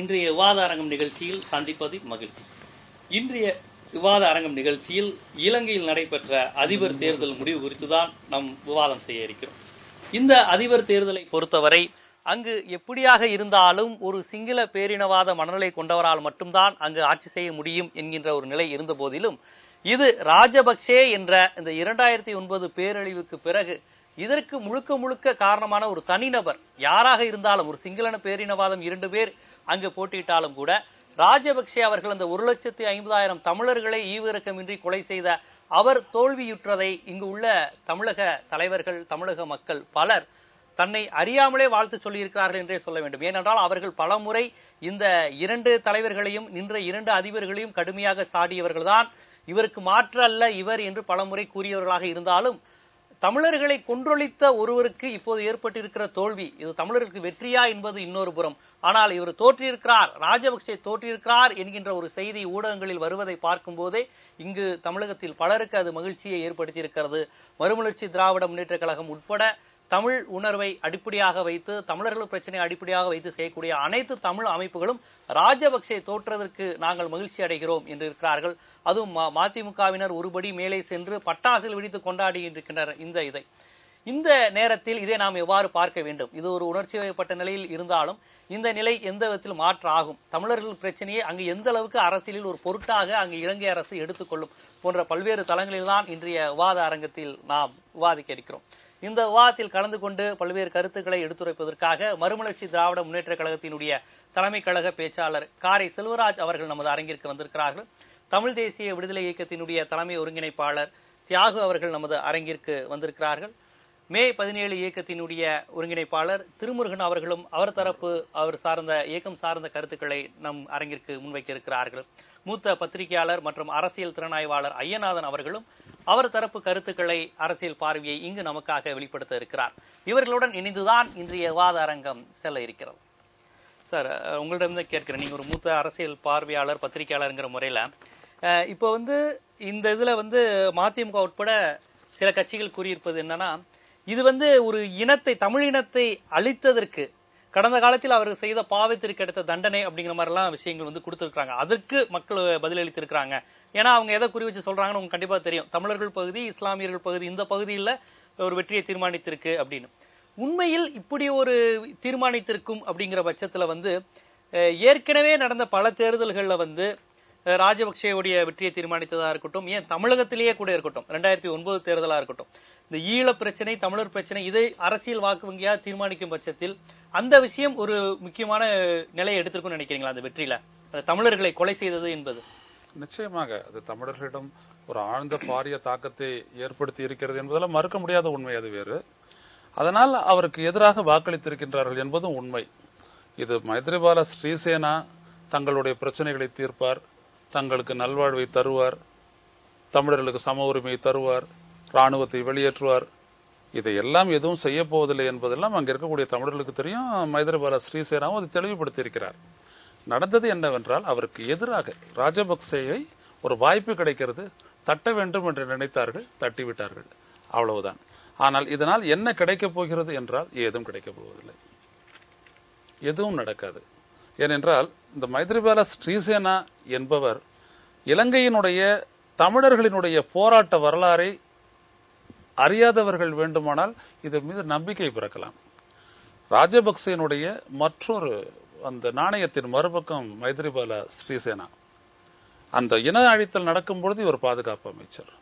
இன்றைய விவாத அரங்கம் நிகழ்ச்சியில் சந்திப்பது மகிழ்ச்சி. இன்றைய விவாத அரங்கம் நிகழ்ச்சியில் இலங்கையில் நடைபெற்ற அதிபர் தேர்தல் முடிவு குறித்துதான் நாம் விவாதம் செய்ய இருக்கிறோம். இந்த அதிபர் தேர்தலை பொறுத்தவரை அங்கு எப்படியாக இருந்தாலும் ஒரு சிங்கள பேரினவாத மனநிலை கொண்டவரால் மட்டும்தான் அங்கு ஆட்சி செய்ய முடியும் என்கின்ற ஒரு நிலை இருந்த போதிலும், இது ராஜபக்சே என்ற இந்த 2009 பேரழிவுக்கு பிறகு இதற்கு முழுக்க முழுக்க காரணமான ஒரு தனிநபர் யாராக இருந்தாலும், ஒரு சிங்கள பேரினவாதம் 2 பேர் அங்கு போட்டியிட்டாலும் கூட, ராஜபக்சே அவர்கள் அந்த 1,50,000 தமிழர்களை ஈவிரக்கமின்றி கொலை செய்த அவர் தோல்வியுற்றதை இங்கு உள்ள தமிழக தலைவர்கள், தமிழக மக்கள் பலர் தன்னை அறியாமலே வாழ்த்து சொல்லியிருக்கிறார்கள் என்றே சொல்ல வேண்டும். ஏனென்றால் அவர்கள் பலமுறை இந்த 2 தலைவர்களையும், நின்ற 2 அதிபர்களையும் கடுமையாக சாடியவர்கள்தான். இவருக்கு மாற்று அல்ல இவர் என்று பலமுறை கூறியவர்களாக இருந்தாலும், தமிழர்களை கொன்றொழித்த ஒருவருக்கு இப்போது ஏற்பட்டிருக்கிற தோல்வி இது தமிழர்களுக்கு வெற்றியா என்பது இன்னொரு புறம். ஆனால் இவர் தோற்றிருக்கிறார், ராஜபக்சே தோற்றிருக்கிறார் என்கின்ற ஒரு செய்தி ஊடகங்களில் வருவதை பார்க்கும் போதே இங்கு தமிழகத்தில் பலருக்கு அது மகிழ்ச்சியை ஏற்படுத்தியிருக்கிறது. மறுமலர்ச்சி திராவிட முன்னேற்ற கழகம் உட்பட தமிழ் உணர்வை அடிப்படையாக வைத்து, தமிழர்கள் பிரச்சனையை அடிப்படையாக வைத்து செய்யக்கூடிய அனைத்து தமிழ் அமைப்புகளும் ராஜபக்சே தோற்றதற்கு நாங்கள் மகிழ்ச்சி அடைகிறோம் என்று இருக்கிறார்கள். அதுவும் மதிமுகவினர் ஒருபடி மேலே சென்று பட்டாசுகள் வெடித்து கொண்டாடியிருக்கின்றனர். இந்த நேரத்தில் இதை நாம் எவ்வாறு பார்க்க வேண்டும்? இது ஒரு உணர்ச்சி வயப்பட்ட நிலையில் இருந்தாலும் இந்த நிலை எந்த விதத்தில் மாற்றாகும்? தமிழர்கள் பிரச்சனையை அங்கு எந்த அளவுக்கு அரசியலில் ஒரு பொருட்டாக அங்கு இலங்கை அரசு எடுத்துக்கொள்ளும் போன்ற பல்வேறு தளங்களில்தான் இன்றைய விவாத அரங்கத்தில் நாம் விவாதிக்க இருக்கிறோம். இந்த விவாதத்தில் கலந்து கொண்டு பல்வேறு கருத்துக்களை எடுத்துரைப்பதற்காக மறுமலர்ச்சி திராவிட முன்னேற்ற கழகத்தினுடைய தலைமை கழக பேச்சாளர் காரை செல்வராஜ் அவர்கள் நமது அரங்கிற்கு வந்திருக்கிறார்கள். தமிழ் தேசிய விடுதலை இயக்கத்தினுடைய தலைமை ஒருங்கிணைப்பாளர் தியாகு அவர்கள் நமது அரங்கிற்கு வந்திருக்கிறார்கள். மே 17 இயக்கத்தினுடைய ஒருங்கிணைப்பாளர் திருமுருகன் அவர்களும் அவர் சார்ந்த இயக்கம் சார்ந்த கருத்துக்களை நம் அரங்கிற்கு முன்வைக்க இருக்கிறார்கள். மூத்த பத்திரிகையாளர் மற்றும் அரசியல் திறனாய்வாளர் ஐயநாதன் அவர்களும் அவர் தரப்பு கருத்துக்களை, அரசியல் பார்வையை இங்கு நமக்காக வெளிப்படுத்த இருக்கிறார். இவர்களுடன் இணைந்துதான் இன்றைய விவாத அரங்கம் செல்ல இருக்கிறது. சார், உங்களிடம் கேட்கிறேன், நீங்க ஒரு மூத்த அரசியல் பார்வையாளர், பத்திரிகையாளருங்கிற முறையில இப்போ இந்த இதுல மதிமுக உட்பட சில கட்சிகள் கூறியிருப்பது என்னன்னா, இது ஒரு இனத்தை, தமிழ் இனத்தை அழித்ததற்கு கடந்த காலத்தில் அவர்கள் செய்த பாவத்திற்கு எடுத்த தண்டனை அப்படிங்கிற மாதிரி எல்லாம் விஷயங்கள் கொடுத்திருக்காங்க. அதற்கு மக்கள் பதிலளித்திருக்கிறாங்க. ஏன்னா அவங்க எதை குறி வச்சு சொல்றாங்கன்னு உங்களுக்கு கண்டிப்பா தெரியும். தமிழர்கள் பகுதி, இஸ்லாமியர்கள் பகுதி, இந்த பகுதியில் ஒரு வெற்றியை தீர்மானித்திருக்கு அப்படின்னு. உண்மையில் இப்படி ஒரு தீர்மானித்திருக்கும் அப்படிங்கிற பட்சத்துல ஏற்கனவே நடந்த பல தேர்தல்கள்ல ராஜபக்சேவுடைய வெற்றியை தீர்மானித்ததா இருக்கட்டும், ஏன் தமிழகத்திலேயே கூட இருக்கட்டும், 2009 தேர்தலா இருக்கட்டும், இந்த ஈழ பிரச்சனை, தமிழர் பிரச்சனை, இதை அரசியல் வாக்கு வங்கியா தீர்மானிக்கும் பட்சத்தில் அந்த விஷயம் ஒரு முக்கியமான நிலையை எடுத்திருக்கும்னு நினைக்கிறீங்களா? அந்த வெற்றியில தமிழர்களை கொலை செய்தது என்பது நிச்சயமாக அது தமிழர்களிடம் ஒரு ஆழ்ந்த பாரிய தாக்கத்தை ஏற்படுத்தி இருக்கிறது என்பதெல்லாம் மறுக்க முடியாத உண்மை, அது வேறு. அதனால் அவருக்கு எதிராக வாக்களித்திருக்கின்றார்கள் என்பதும் உண்மை. இது மைத்ரிபால ஸ்ரீசேனா தங்களுடைய பிரச்சனைகளை தீர்ப்பார், தங்களுக்கு நல்வாழ்வை தருவார், தமிழர்களுக்கு சம உரிமையை தருவார், ராணுவத்தை வெளியேற்றுவார், இதையெல்லாம் எதுவும் செய்ய போவதில்லை என்பதெல்லாம் அங்க இருக்கக்கூடிய தமிழர்களுக்கு தெரியும். மைத்ரிபால ஸ்ரீசேனாவும் அதை தெளிவுபடுத்தி இருக்கிறார். நடந்தது என்னவென்றால், அவருக்கு எதிராக ராஜபக்சேயை ஒரு வாய்ப்பு கிடைக்கிறது, தட்ட வேண்டும் என்று நினைத்தார்கள், தட்டிவிட்டார்கள், அவ்வளவுதான். ஆனால் இதனால் என்ன கிடைக்கப் போகிறது என்றால் ஏதும் கிடைக்கப் போவதில்லை, எதுவும் நடக்காது. ஏனென்றால் இந்த மைத்ரிபால ஸ்ரீசேனா என்பவர் இலங்கையினுடைய தமிழர்களினுடைய போராட்ட வரலாறை அறியாதவர்கள் வேண்டுமானால் இதன் மீது நம்பிக்கை பிறக்கலாம். ராஜபக்சேனுடைய மற்றொரு அந்த நாணயத்தின் மறுபக்கம் மைத்ரிபால ஸ்ரீசேனா. அந்த இன அழித்தல் நடக்கும் பொழுது இவர் பாதுகாப்பு அமைச்சர்.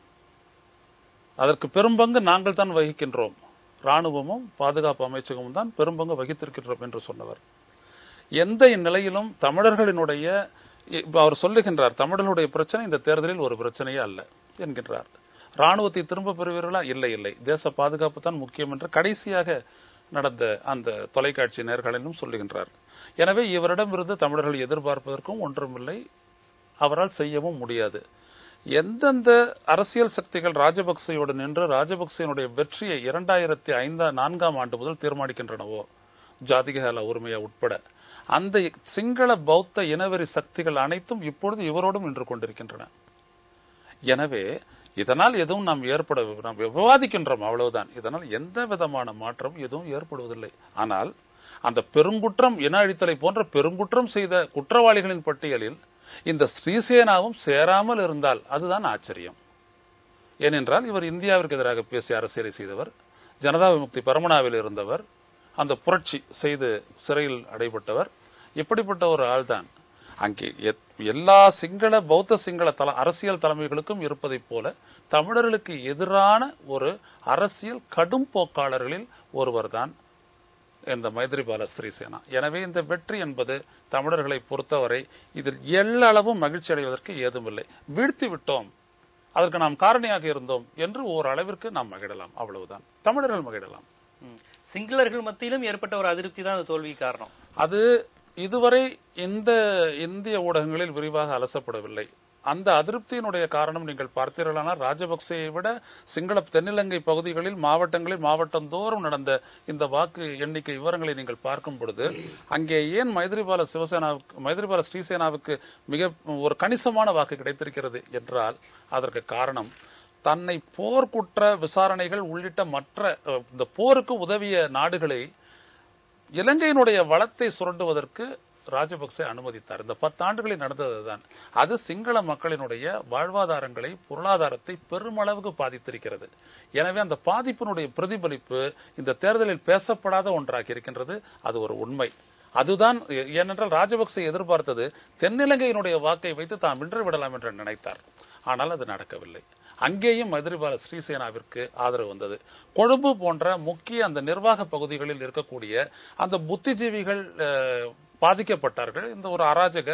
அதற்கு பெரும்பங்கு நாங்கள் தான் வகிக்கின்றோம், ராணுவமும் பாதுகாப்பு அமைச்சகமும் தான் பெரும்பங்கு வகித்திருக்கின்றோம் என்று சொன்னவர். எந்த நிலையிலும் தமிழர்களினுடைய, அவர் சொல்லுகின்றார், தமிழர்களுடைய பிரச்சனை இந்த தேர்தலில் ஒரு பிரச்சனையே அல்ல என்கின்றார். ராணுவத்தை திரும்ப பெறுவீர்களா? இல்லை, தேச பாதுகாப்பு தான் முக்கியம் என்று கடைசியாக நடந்த அந்த தொலைக்காட்சி நேர்காணலிலும் சொல்லுகின்றார். எனவே இவரிடமிருந்து தமிழர்கள் எதிர்பார்ப்பதற்கும் ஒன்றுமில்லை, அவரால் செய்யவும் முடியாது. எந்தெந்த அரசியல் சக்திகள் ராஜபக்சேயோடு நின்று ராஜபக்சேனுடைய வெற்றியை 2004ஆம் ஆண்டு முதல் தீர்மானிக்கின்றனவோ, ஜாதிக உரிமையா உட்பட, அந்த சிங்கள பௌத்த இனவெறி சக்திகள் அனைத்தும் இப்பொழுது இவரோடும் நின்று கொண்டிருக்கின்றன. எனவே இதனால் எதுவும் நாம் விவாதிக்கின்றோம், அவ்வளவுதான். இதனால் எந்த விதமான மாற்றம் எதுவும் ஏற்படுவதில்லை. ஆனால் அந்த பெருங்குற்றம் இன அழித்தலை போன்ற பெருங்குற்றம் செய்த குற்றவாளிகளின் பட்டியலில் இந்த ஸ்ரீசேனாவும் சேராமல் இருந்தால் அதுதான் ஆச்சரியம். ஏனென்றால் இவர் இந்தியாவிற்கு எதிராக பேசி அரசியலை செய்தவர், ஜனதா விமுக்தி பரமனாவில் இருந்தவர், அந்த புரட்சி செய்து சிறையில் அடைபட்டவர். இப்படிப்பட்ட ஒரு ஆள்தான் அங்கே எல்லா சிங்கள பௌத்த சிங்கள அரசியல் தலைமைகளுக்கும் இருப்பதைப் போல தமிழர்களுக்கு எதிரான ஒரு அரசியல் கடும் போக்காளர்களில் ஒருவர் தான் இந்த மைத்ரிபால சிறிசேனா. எனவே இந்த வெற்றி என்பது தமிழர்களை பொறுத்தவரை இதில் எல்லளவும் மகிழ்ச்சி அடைவதற்கு ஏதுமில்லை. வீழ்த்தி விட்டோம், அதற்கு நாம் காரணியாக இருந்தோம் என்று ஓரளவிற்கு நாம் மகிழலாம், அவ்வளவுதான். தமிழர்கள் மகிழலாம். சிங்களர்கள் மத்தியிலும் ஏற்பட்ட ஒரு அதிருப்தி தான் அந்த தோல்வி காரணம். அது இதுவரை இந்த இந்திய ஊடகங்களில் விரிவாக அலசப்படவில்லை. அந்த அதிருப்தியினுடைய காரணம் நீங்கள் பார்த்தீர்களானால் ராஜபக்சேயை விட சிங்கள தென்னிலங்கை பகுதிகளில் மாவட்டந்தோறும் நடந்த இந்த வாக்கு எண்ணிக்கை விவரங்களை நீங்கள் பார்க்கும் பொழுது அங்கே ஏன் மைத்ரிபால ஸ்ரீசேனாவுக்கு மிக ஒரு கணிசமான வாக்கு கிடைத்திருக்கிறது என்றால் அதற்கு காரணம் தன்னை போர்க்குற்ற விசாரணைகள் உள்ளிட்ட மற்ற இந்த போருக்கு உதவிய நாடுகளை இலங்கையினுடைய வளத்தை சுரண்டுவதற்கு ராஜபக்சே அனுமதித்தார். இந்த 10 ஆண்டுகளில் நடந்ததுதான். அது சிங்கள மக்களினுடைய வாழ்வாதாரங்களை, பொருளாதாரத்தை பெருமளவுக்கு பாதித்திருக்கிறது. எனவே அந்த பாதிப்பினுடைய பிரதிபலிப்பு இந்த தேர்தலில் பேசப்படாத ஒன்றாக இருக்கின்றது. அது ஒரு உண்மை. அதுதான். ஏனென்றால் ராஜபக்சே எதிர்பார்த்தது தென்னிலங்கையினுடைய வாக்கை வைத்து தான் வென்று விடலாம் என்று நினைத்தார். ஆனால் அது நடக்கவில்லை. அங்கேயும் மைத்ரிபால ஸ்ரீசேனாவிற்கு ஆதரவு வந்தது. கொழும்பு போன்ற முக்கிய அந்த நிர்வாக பகுதிகளில் இருக்கக்கூடிய அந்த புத்திஜீவிகள் பாதிக்கப்பட்டார்கள். இந்த ஒரு அராஜக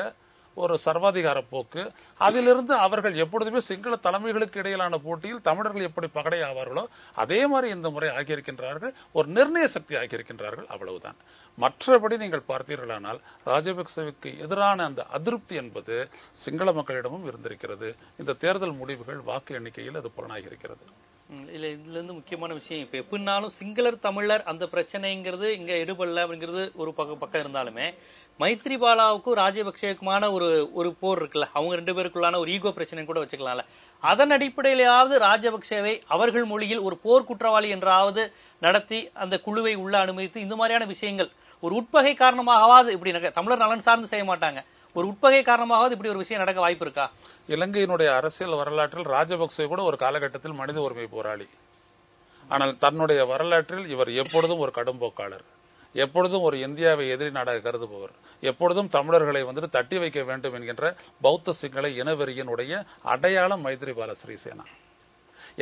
ஒரு சர்வாதிகார போக்கு, அதிலிருந்து அவர்கள் எப்பொழுதுமே சிங்கள தலைமைகளுக்கு இடையிலான போட்டியில் தமிழர்கள் எப்படி பகடை ஆவார்களோ அதே மாதிரி இந்த முறை ஆகியிருக்கின்றார்கள். ஒரு நிர்ணய சக்தி ஆகியிருக்கின்றார்கள், அவ்வளவுதான். மற்றபடி நீங்கள் பார்த்தீர்களானால் ராஜபக்சேவுக்கு எதிரான அந்த அதிருப்தி என்பது சிங்கள மக்களிடமும் இருந்திருக்கிறது. இந்த தேர்தல் முடிவுகள் வாக்கு எண்ணிக்கையில் அது புலனாகியிருக்கிறது. இல்ல, இதுல இருந்து முக்கியமான விஷயம், இப்ப எப்படினாலும் சிங்களர் தமிழர் அந்த பிரச்சனைங்கிறது இங்க எடுபடல அப்படிங்கிறது ஒரு பக்கம் இருந்தாலுமே மைத்ரிபாலாவுக்கும் ராஜபக்சேவுக்குமான ஒரு போர் இருக்குல்ல, அவங்க 2 பேருக்குள்ளான ஒரு ஈகோ பிரச்சனை கூட வச்சுக்கலாம்ல. அதன் அடிப்படையிலாவது ராஜபக்சேவை அவர்கள் மொழியில் ஒரு போர் குற்றவாளி என்றாவது நடத்தி அந்த குழுவை உள்ள அனுமதித்து இந்த மாதிரியான விஷயங்கள் ஒரு உட்பகை காரணமாகவாது இப்படி தமிழர் நலன் சார்ந்து செய்ய மாட்டாங்க, ஒரு உட்பகை காரணமாவது இப்படி ஒரு விஷயம் நடக்க வாய்ப்பு இருக்கா? இலங்கையினுடைய அரசியல் வரலாற்றில் ராஜபக்சே கூட ஒரு காலகட்டத்தில் மனித உரிமை போராளி. ஆனால் தன்னுடைய வரலாற்றில் இவர் எப்பொழுதும் ஒரு கடும்போக்காளர், எப்பொழுதும் ஒரு இந்தியாவை எதிரி நாடாக கருதுபவர், எப்பொழுதும் தமிழர்களை தட்டி வைக்க வேண்டும் என்கின்ற பௌத்த சிங்கள இனவெறியினுடைய அடையாளம் மைத்ரிபால ஸ்ரீசேனா.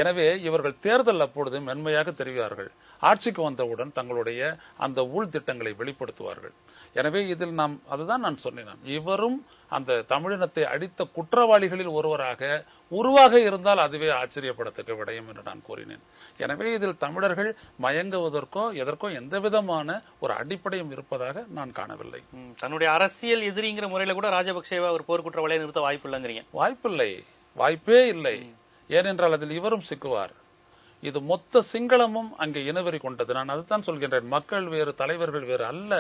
எனவே இவர்கள் தேர்தல் அப்பொழுது மென்மையாக தெரிவார்கள். ஆட்சிக்கு வந்தவுடன் தங்களுடைய அந்த உள் திட்டங்களை வெளிப்படுத்துவார்கள். எனவே இதில் அதுதான் நான் சொன்னேன், இவரும் அந்த தமிழினத்தை அடித்த குற்றவாளிகளில் ஒருவராக உருவாக இருந்தால் அதுவே ஆச்சரியப்படத்தக்க விடயம் என்று நான் கூறினேன். எனவே இதில் தமிழர்கள் மயங்குவதற்கோ எதற்கோ எந்த விதமான ஒரு அடிப்படையும் இருப்பதாக நான் காணவில்லை. தன்னுடைய அரசியல் எதிரிங்கிற முறையில கூட ராஜபக்சேவை ஒரு போர் குற்றவாளியை நிறுத்த வாய்ப்பு இல்லைங்கிறீங்க? வாய்ப்பில்லை, வாய்ப்பே இல்லை. ஏனென்றால் அதில் இவரும் சிக்குவார். இது மொத்த சிங்களமும் அங்கே இனவெறி கொண்டது. நான் அதுதான் சொல்கின்றேன், மக்கள் வேறு தலைவர்கள் வேறு அல்ல.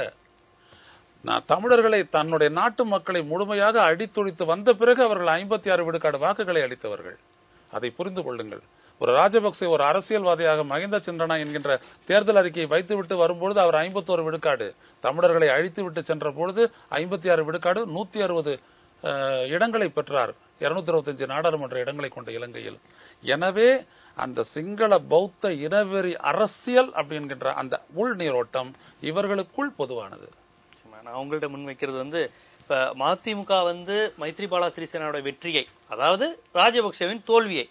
நான் தமிழர்களை தன்னுடைய நாட்டு மக்களை முழுமையாக அடித்தொழித்து வந்த பிறகு அவர்கள் 56 விழுக்காடு வாக்குகளை அளித்தவர்கள். அதை புரிந்து கொள்ளுங்கள். ஒரு ராஜபக்சே ஒரு அரசியல்வாதியாக மகிந்த சின்றனா என்கின்ற தேர்தல் அறிக்கையை வைத்துவிட்டு வரும்பொழுது அவர் 51 விழுக்காடு, தமிழர்களை அழித்துவிட்டு சென்ற பொழுது 56 விழுக்காடு, 160 இடங்களை பெற்றார், 225 நாடாளுமன்ற இடங்களை கொண்ட இலங்கையில். எனவே அந்த சிங்கள பௌத்த இனவெறி அரசியல் அப்படிங்கிற அந்த உள் நீரோட்டம் இவர்களுக்குள் பொதுவானது. நான் உங்கள்ட்ட முன்வைக்கிறது இப்ப மதிமுக மைத்ரிபால சிறிசேனாவோட வெற்றியை, அதாவது ராஜபக்சேவின் தோல்வியை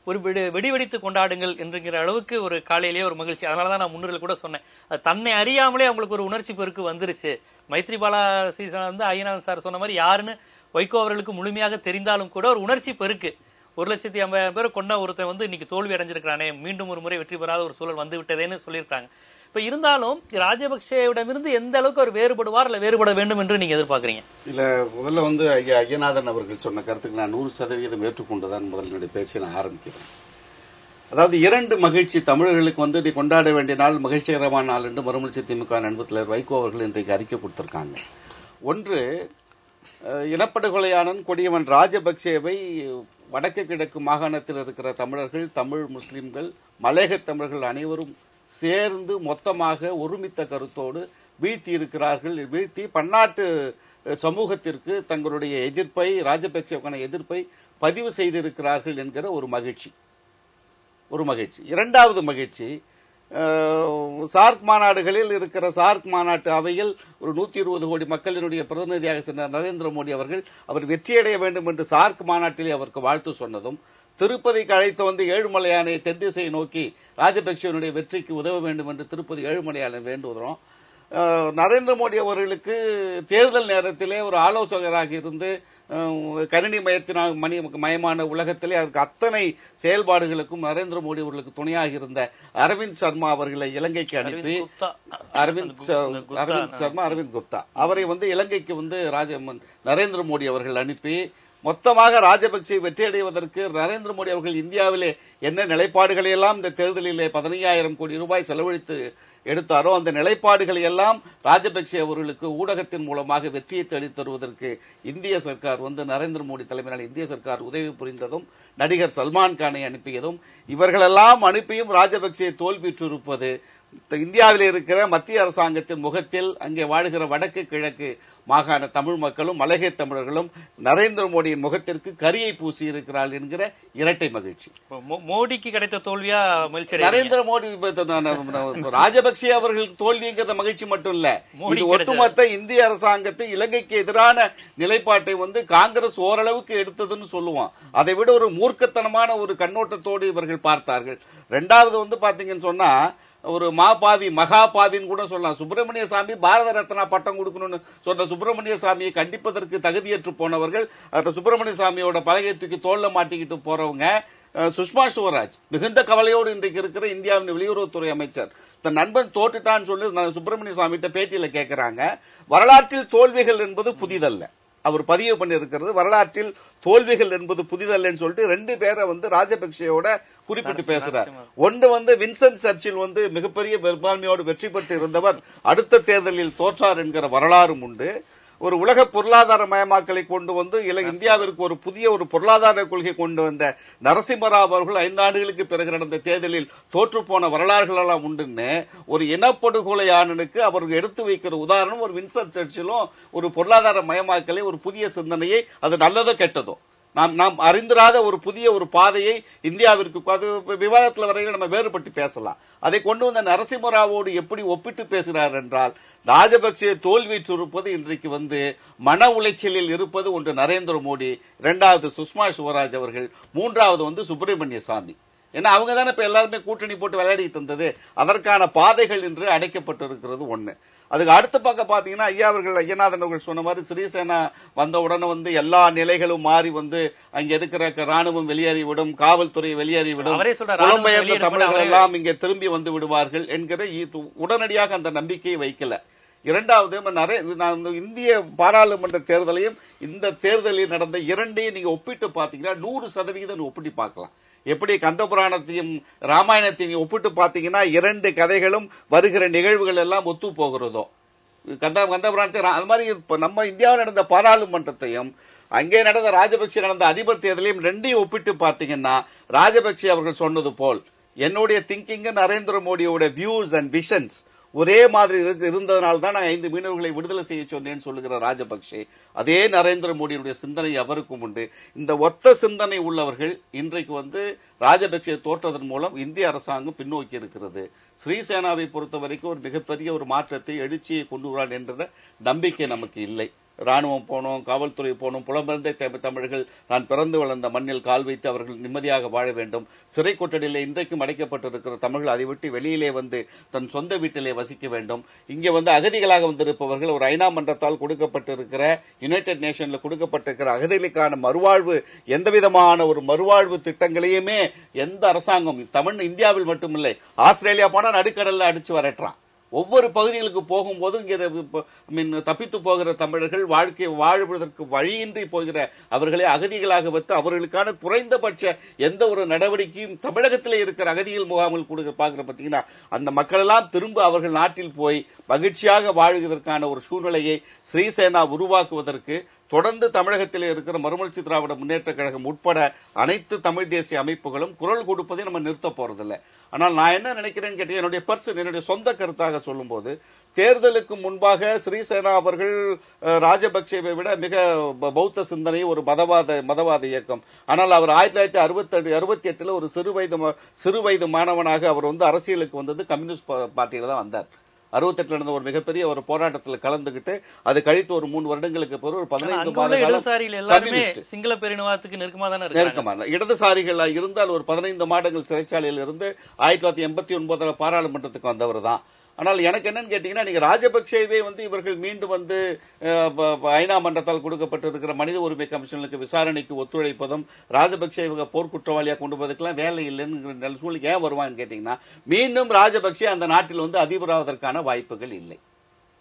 ஒரு வெடிவெடித்து கொண்டாடுங்கள் என்கிற அளவுக்கு ஒரு காலையிலேயே ஒரு மகிழ்ச்சி. அதனாலதான் நான் முன்னில் கூட சொன்னேன், தன்னை அறியாமலே அவங்களுக்கு ஒரு உணர்ச்சி பெருக்கு வந்துருச்சு. மைத்ரிபால சிறிசேனா ஐயநாதன் சார் சொன்ன மாதிரி யாருன்னு வைகோ அவர்களுக்கு முழுமையாக தெரிந்தாலும் கூட ஒரு உணர்ச்சி பெருக்கு. 1,50,000 பேர் கொண்ட ஒருத்தன் இன்னைக்கு தோல்வி அடைஞ்சிருக்கானே, மீண்டும் ஒரு முறை வெற்றி பெறாத ஒரு சூழல் வந்து விட்டதேன்னு சொல்லியிருக்காங்க. இப்ப இருந்தாலும் ராஜபக்சேவிடமிருந்து எந்த அளவுக்கு அவர் வேறுபடுவார் இல்ல வேறுபட வேண்டும் என்று நீங்க எதிர்பார்க்கறீங்க? இல்ல, முதல்ல ஐயநாதன் அவர்கள் சொன்ன கருத்துக்கு நான் 100% ஏற்றுக்கொண்டுதான் முதல் பேச்சை நான் ஆரம்பிக்கிறேன். அதாவது 2 மகிழ்ச்சி தமிழர்களுக்கு நீ கொண்டாட வேண்டிய நாள், மகிழ்ச்சிகரமான நாள் என்று மறுமலர்ச்சி திமுக நண்பு தலைவர் வைகோ அவர்கள் இன்றைக்கு அறிக்கை கொடுத்திருக்காங்க. ஒன்று, இனப்படுகொலையாளன் கொடியவன் ராஜபக்சேவை வடக்கு கிழக்கு மாகாணத்தில் இருக்கிற தமிழர்கள், தமிழ் முஸ்லிம்கள், மலையக தமிழர்கள் அனைவரும் சேர்ந்து மொத்தமாக ஒருமித்த கருத்தோடு வீழ்த்தி பன்னாட்டு சமூகத்திற்கு தங்களுடைய எதிர்ப்பை, ராஜபக்சேவுக்கான எதிர்ப்பை பதிவு செய்திருக்கிறார்கள் என்கிற ஒரு மகிழ்ச்சி. இரண்டாவது மகிழ்ச்சி, சார்க் மாநாடுகளில் இருக்கிற சார்க் மாநாட்டு அவையில் ஒரு 120 கோடி மக்களினுடைய பிரதிநிதியாக சென்ற நரேந்திர மோடி அவர் வெற்றியடைய வேண்டும் என்று சார்க் மாநாட்டிலே அவருக்கு வாழ்த்து சொன்னதும், திருப்பதிக்கு அழைத்து வந்து ஏழுமலையானை தென் திசையை நோக்கி ராஜபக்சேவனுடைய வெற்றிக்கு உதவ வேண்டும் என்று திருப்பதி ஏழுமலையானை வேண்டுவதும், நரேந்திர மோடி அவர்களுக்கு தேர்தல் நேரத்திலே ஒரு ஆலோசகராக இருந்து கணினி மயமான உலகத்திலே அதற்கு அத்தனை செயல்பாடுகளுக்கும் நரேந்திர மோடி அவர்களுக்கு துணையாக இருந்த அரவிந்த் சர்மா அவர்களை இலங்கைக்கு அனுப்பி, அரவிந்த் குப்தா அவரை வந்து இலங்கைக்கு நரேந்திர மோடி அவர்கள் அனுப்பி மொத்தமாக ராஜபக்சே வெற்றியடைவதற்கு நரேந்திர மோடி அவர்கள் இந்தியாவிலே என்ன நிலைப்பாடுகளை எல்லாம் இந்த தேர்தலிலே 15,000 கோடி ரூபாய் செலவழித்து எடுத்தாரோ அந்த நிலைப்பாடுகளை எல்லாம் ராஜபக்சே அவர்களுக்கு ஊடகத்தின் மூலமாக வெற்றியை தேடித் தருவதற்கு இந்திய சர்க்கார் நரேந்திர மோடி தலைமையிலான இந்திய சர்க்கார் உதவி புரிந்ததும், நடிகர் சல்மான் கானை அனுப்பியதும், இவர்களெல்லாம் அனுப்பியும் ராஜபக்சே தோல்வியுற்றிருப்பது இந்தியாவில் இருக்கிற மத்திய அரசாங்கத்தின் முகத்தில் அங்கே வாழ்கிற வடக்கு கிழக்கு மாகாண தமிழ் மக்களும் மலையக தமிழர்களும் நரேந்திர மோடியின் முகத்திற்கு கரியை பூசி இருக்கிறார் என்கிற இரட்டை மகிழ்ச்சி. மோடிக்கு கிடைத்த தோல்வியா மகிழ்ச்சி? நரேந்திர மோடி ராஜபக்சே அவர்களுக்கு தோல்விங்கிற மகிழ்ச்சி மட்டும் இல்ல, இது ஒட்டுமொத்த இந்திய அரசாங்கத்தை இலங்கைக்கு எதிரான நிலைப்பாட்டை காங்கிரஸ் ஓரளவுக்கு எடுத்ததுன்னு சொல்லுவோம். அதை விட ஒரு மூர்க்கத்தனமான ஒரு கண்ணோட்டத்தோடு இவர்கள் பார்த்தார்கள். இரண்டாவது பாத்தீங்கன்னு சொன்னா ஒரு மகா பாவின்னு கூட சொல்லலாம். சுப்பிரமணிய சாமி பாரத ரத்னா பட்டம் கொடுக்கணும்னு சொன்ன சுப்பிரமணிய சாமியை கண்டிப்பதற்கு தகுதியற்று போனவர்கள், சுப்பிரமணிய சாமியோட பலகை தூக்கி தோல்ல மாட்டிக்கிட்டு போறவங்க சுஷ்மா ஸ்வராஜ் மிகுந்த கவலையோடு இன்றைக்கு இருக்கிற இந்தியாவின் வெளியுறவுத்துறை அமைச்சர் தன் நண்பன் தோற்றுட்டான்னு சொல்லி சுப்பிரமணிய சாமிகிட்ட பேட்டியில கேட்கிறாங்க. வரலாற்றில் தோல்விகள் என்பது புதிதல்ல, அவர் பதிவு பண்ணியிருக்கிறது வரலாற்றில் தோல்விகள் என்பது புதிதல்லன்னு சொல்லிட்டு 2 பேரை ராஜபக்சேயோட குறிப்பிட்டு பேசுறார். ஒன்று வின்சென்ட் சர்ச்சில் மிகப்பெரிய பெரும்பான்மையோடு வெற்றி பெற்று இருந்தவர் அடுத்த தேர்தலில் தோற்றார் என்கிற வரலாறும் உண்டு. ஒரு உலக பொருளாதார மயமாக்கலை கொண்டு இந்தியாவிற்கு ஒரு புதிய ஒரு பொருளாதார கொள்கை கொண்டு வந்த நரசிம்மராவ் அவர்கள் 5 ஆண்டுகளுக்கு பிறகு நடந்த தேர்தலில் தோற்று போன வரலாறுகள் எல்லாம் உண்டுன்னு ஒரு இனப்படுகொலையாளனுக்கு அவர்கள் எடுத்து வைக்கிற உதாரணம் ஒரு வின்சென்ட் சர்ச்சிலும் ஒரு பொருளாதார மயமாக்கலை, ஒரு புதிய சிந்தனையை, அது நல்லதோ கெட்டதோ நாம் அறிந்திராத ஒரு புதிய ஒரு பாதையை இந்தியாவிற்கு விவாதத்தில் வரையில் நம்ம வேறுபட்டு பேசலாம். அதை கொண்டு வந்த நரசிம்மராவோடு எப்படி ஒப்பிட்டு பேசுகிறார் என்றால், ராஜபக்சே தோல்வியுற்றிருப்பது இன்றைக்கு மன உளைச்சலில் இருப்பது ஒன்று நரேந்திர மோடி, 2வது சுஷ்மா ஸ்வராஜ் அவர்கள், 3வது சுப்பிரமணிய சாமி. ஏன்னா அவங்க தானே இப்ப எல்லாருமே கூட்டணி போட்டு விளையாடிட்டு இருந்தது. அதற்கான பாதைகள் இன்று அடைக்கப்பட்டிருக்கிறது ஒண்ணு. அதுக்கு அடுத்த பக்கம் பாத்தீங்கன்னா ஐயநாதன் அவர்கள் சொன்ன மாதிரி சிறிசேனா வந்த உடனே எல்லா நிலைகளும் மாறி அங்க இருக்கிற ராணுவம் வெளியேறிவிடும், காவல்துறை வெளியேறிவிடும், புலம்பெயர்ந்த தமிழர்கள் எல்லாம் இங்கே திரும்பி விடுவார்கள் என்கிற உடனடியாக அந்த நம்பிக்கையை வைக்கல. இரண்டாவது இந்திய பாராளுமன்ற தேர்தலையும் இந்த தேர்தலில் நடந்த இரண்டையும் நீங்க ஒப்பிட்டு பாத்தீங்கன்னா 100% ஒப்பிட்டு பார்க்கலாம். எப்படி கந்தபுராணத்தையும் ராமாயணத்தையும் ஒப்பிட்டு பாத்தீங்கன்னா 2 கதைகளும் வருகிற நிகழ்வுகள் எல்லாம் ஒத்து போகிறதோ, கந்தபுராணத்தை அது மாதிரி நம்ம இந்தியாவில் நடந்த பாராளுமன்றத்தையும் அங்கே நடந்த ராஜபக்சே நடந்த அதிபர் தேர்தலையும் 2ஐயும் ஒப்பிட்டு பாத்தீங்கன்னா ராஜபக்சே அவர்கள் சொன்னது போல் என்னுடைய திங்கிங் நரேந்திர மோடியோட வியூஸ் அண்ட் விஷன்ஸ் ஒரே மாதிரி இருந்ததனால தான் நான் 5 மீனவர்களை விடுதலை செய்ய சொன்னேன்னு சொல்லுகிற ராஜபக்சே, அதே நரேந்திர மோடியுடைய சிந்தனை அவருக்கும் உண்டு. இந்த ஒத்த சிந்தனை உள்ளவர்கள் இன்றைக்கு ராஜபக்சே தோற்றதன் மூலம் இந்திய அரசாங்கம் பின்னோக்கி இருக்கிறது. ஸ்ரீசேனாவை பொறுத்த வரைக்கும் ஒரு மிகப்பெரிய ஒரு மாற்றத்தை, எழுச்சியை கொண்டு வருவார் என்ற நம்பிக்கை நமக்கு இல்லை. ராணுவம் போனோம், காவல்துறை போனோம், புலம்பெயர்ந்த தமிழர்கள் தான் பிறந்து வளர்ந்த மண்ணில் கால் வைத்து அவர்கள் நிம்மதியாக வாழ வேண்டும். சிறை கொட்டடியிலே இன்றைக்கும் அடைக்கப்பட்டிருக்கிற தமிழர்கள் அதை விட்டு வெளியிலே தன் சொந்த வீட்டிலே வசிக்க வேண்டும். இங்கே அகதிகளாக வந்திருப்பவர்கள் ஒரு ஐநா மன்றத்தால் கொடுக்கப்பட்டிருக்கிற, யுனைடெட் நேஷன்ல கொடுக்கப்பட்டிருக்கிற அகதிகளுக்கான மறுவாழ்வு, எந்தவிதமான ஒரு மறுவாழ்வு திட்டங்களையுமே எந்த அரசாங்கம் இந்தியாவில் மட்டுமில்லை, ஆஸ்திரேலியா போனா நடுக்கடல்ல அடிச்சு வரட்டுறான். ஒவ்வொரு பகுதிகளுக்கு போகும்போதும் இங்கே தப்பித்து போகிற தமிழர்கள் வாழ்க்கை வாழ்வதற்கு வழியின்றி போகிற அவர்களை அகதிகளாக வைத்து அவர்களுக்கான குறைந்தபட்ச எந்த ஒரு நடவடிக்கையும் தமிழகத்தில் இருக்கிற அகதிகள் முகாமில் கொடுக்க பாக்குற பாத்தீங்கன்னா அந்த மக்கள் எல்லாம் திரும்ப அவர்கள் நாட்டில் போய் மகிழ்ச்சியாக வாழ்வதற்கான ஒரு சூழ்நிலையை ஸ்ரீசேனா உருவாக்குவதற்கு தொடர்ந்து தமிழகத்தில் இருக்கிற மறுமலர்ச்சி திராவிட முன்னேற்ற கழகம் உட்பட அனைத்து தமிழ் தேசிய அமைப்புகளும் குரல் கொடுப்பதை நம்ம நிறுத்த போறதில்லை. ஆனால் நான் என்ன நினைக்கிறேன்னு கேட்டீங்க, என்னுடைய சொந்த கருத்தாக குறிப்பாக சொல்லும்போது, தேர்தலுக்கு முன்பாக சிறிசேனா அவர்கள் ராஜபக்சேவை விட மிக பௌத்த சிந்தனை, ஒரு மதவாத இயக்கம். ஆனால் அவர் 1968 ஒரு சிறு வயது மாணவனாக அவர் அரசியலுக்கு வந்தது கம்யூனிஸ்ட் பார்ட்டியில தான் வந்தார். 68 நடந்த ஒரு மிகப்பெரிய ஒரு போராட்டத்தில் கலந்துகிட்டு அது கழித்து ஒரு 3 வருடங்களுக்கு பிறகு ஒரு 15 மாத காலம் சிங்கள பேரினவாதத்துக்கு நெருக்கமான இடதுசாரிகள் இருந்தால் ஒரு 15 மாதங்கள் சிறைச்சாலையில் இருந்து 1989 பாராளுமன்றத்துக்கு வந்தவர் தான். ஆனால் எனக்கு என்னன்னு கேட்டீங்கன்னா, நீங்க ராஜபக்சேவே இவர்கள் மீண்டும் ஐநா மன்றத்தால் கொடுக்கப்பட்டிருக்கிற மனித உரிமை கமிஷனுக்கு விசாரணைக்கு ஒத்துழைப்பதும், ராஜபக்சே போர்க்குற்றவாளியா கொண்டு போவதற்கெல்லாம் வேலை இல்லைன்னு சூழ்நிலை ஏன் வருவான்னு கேட்டீங்கன்னா, மீண்டும் ராஜபக்சே அந்த நாட்டில் அதிபராவதற்கான வாய்ப்புகள் இல்லை.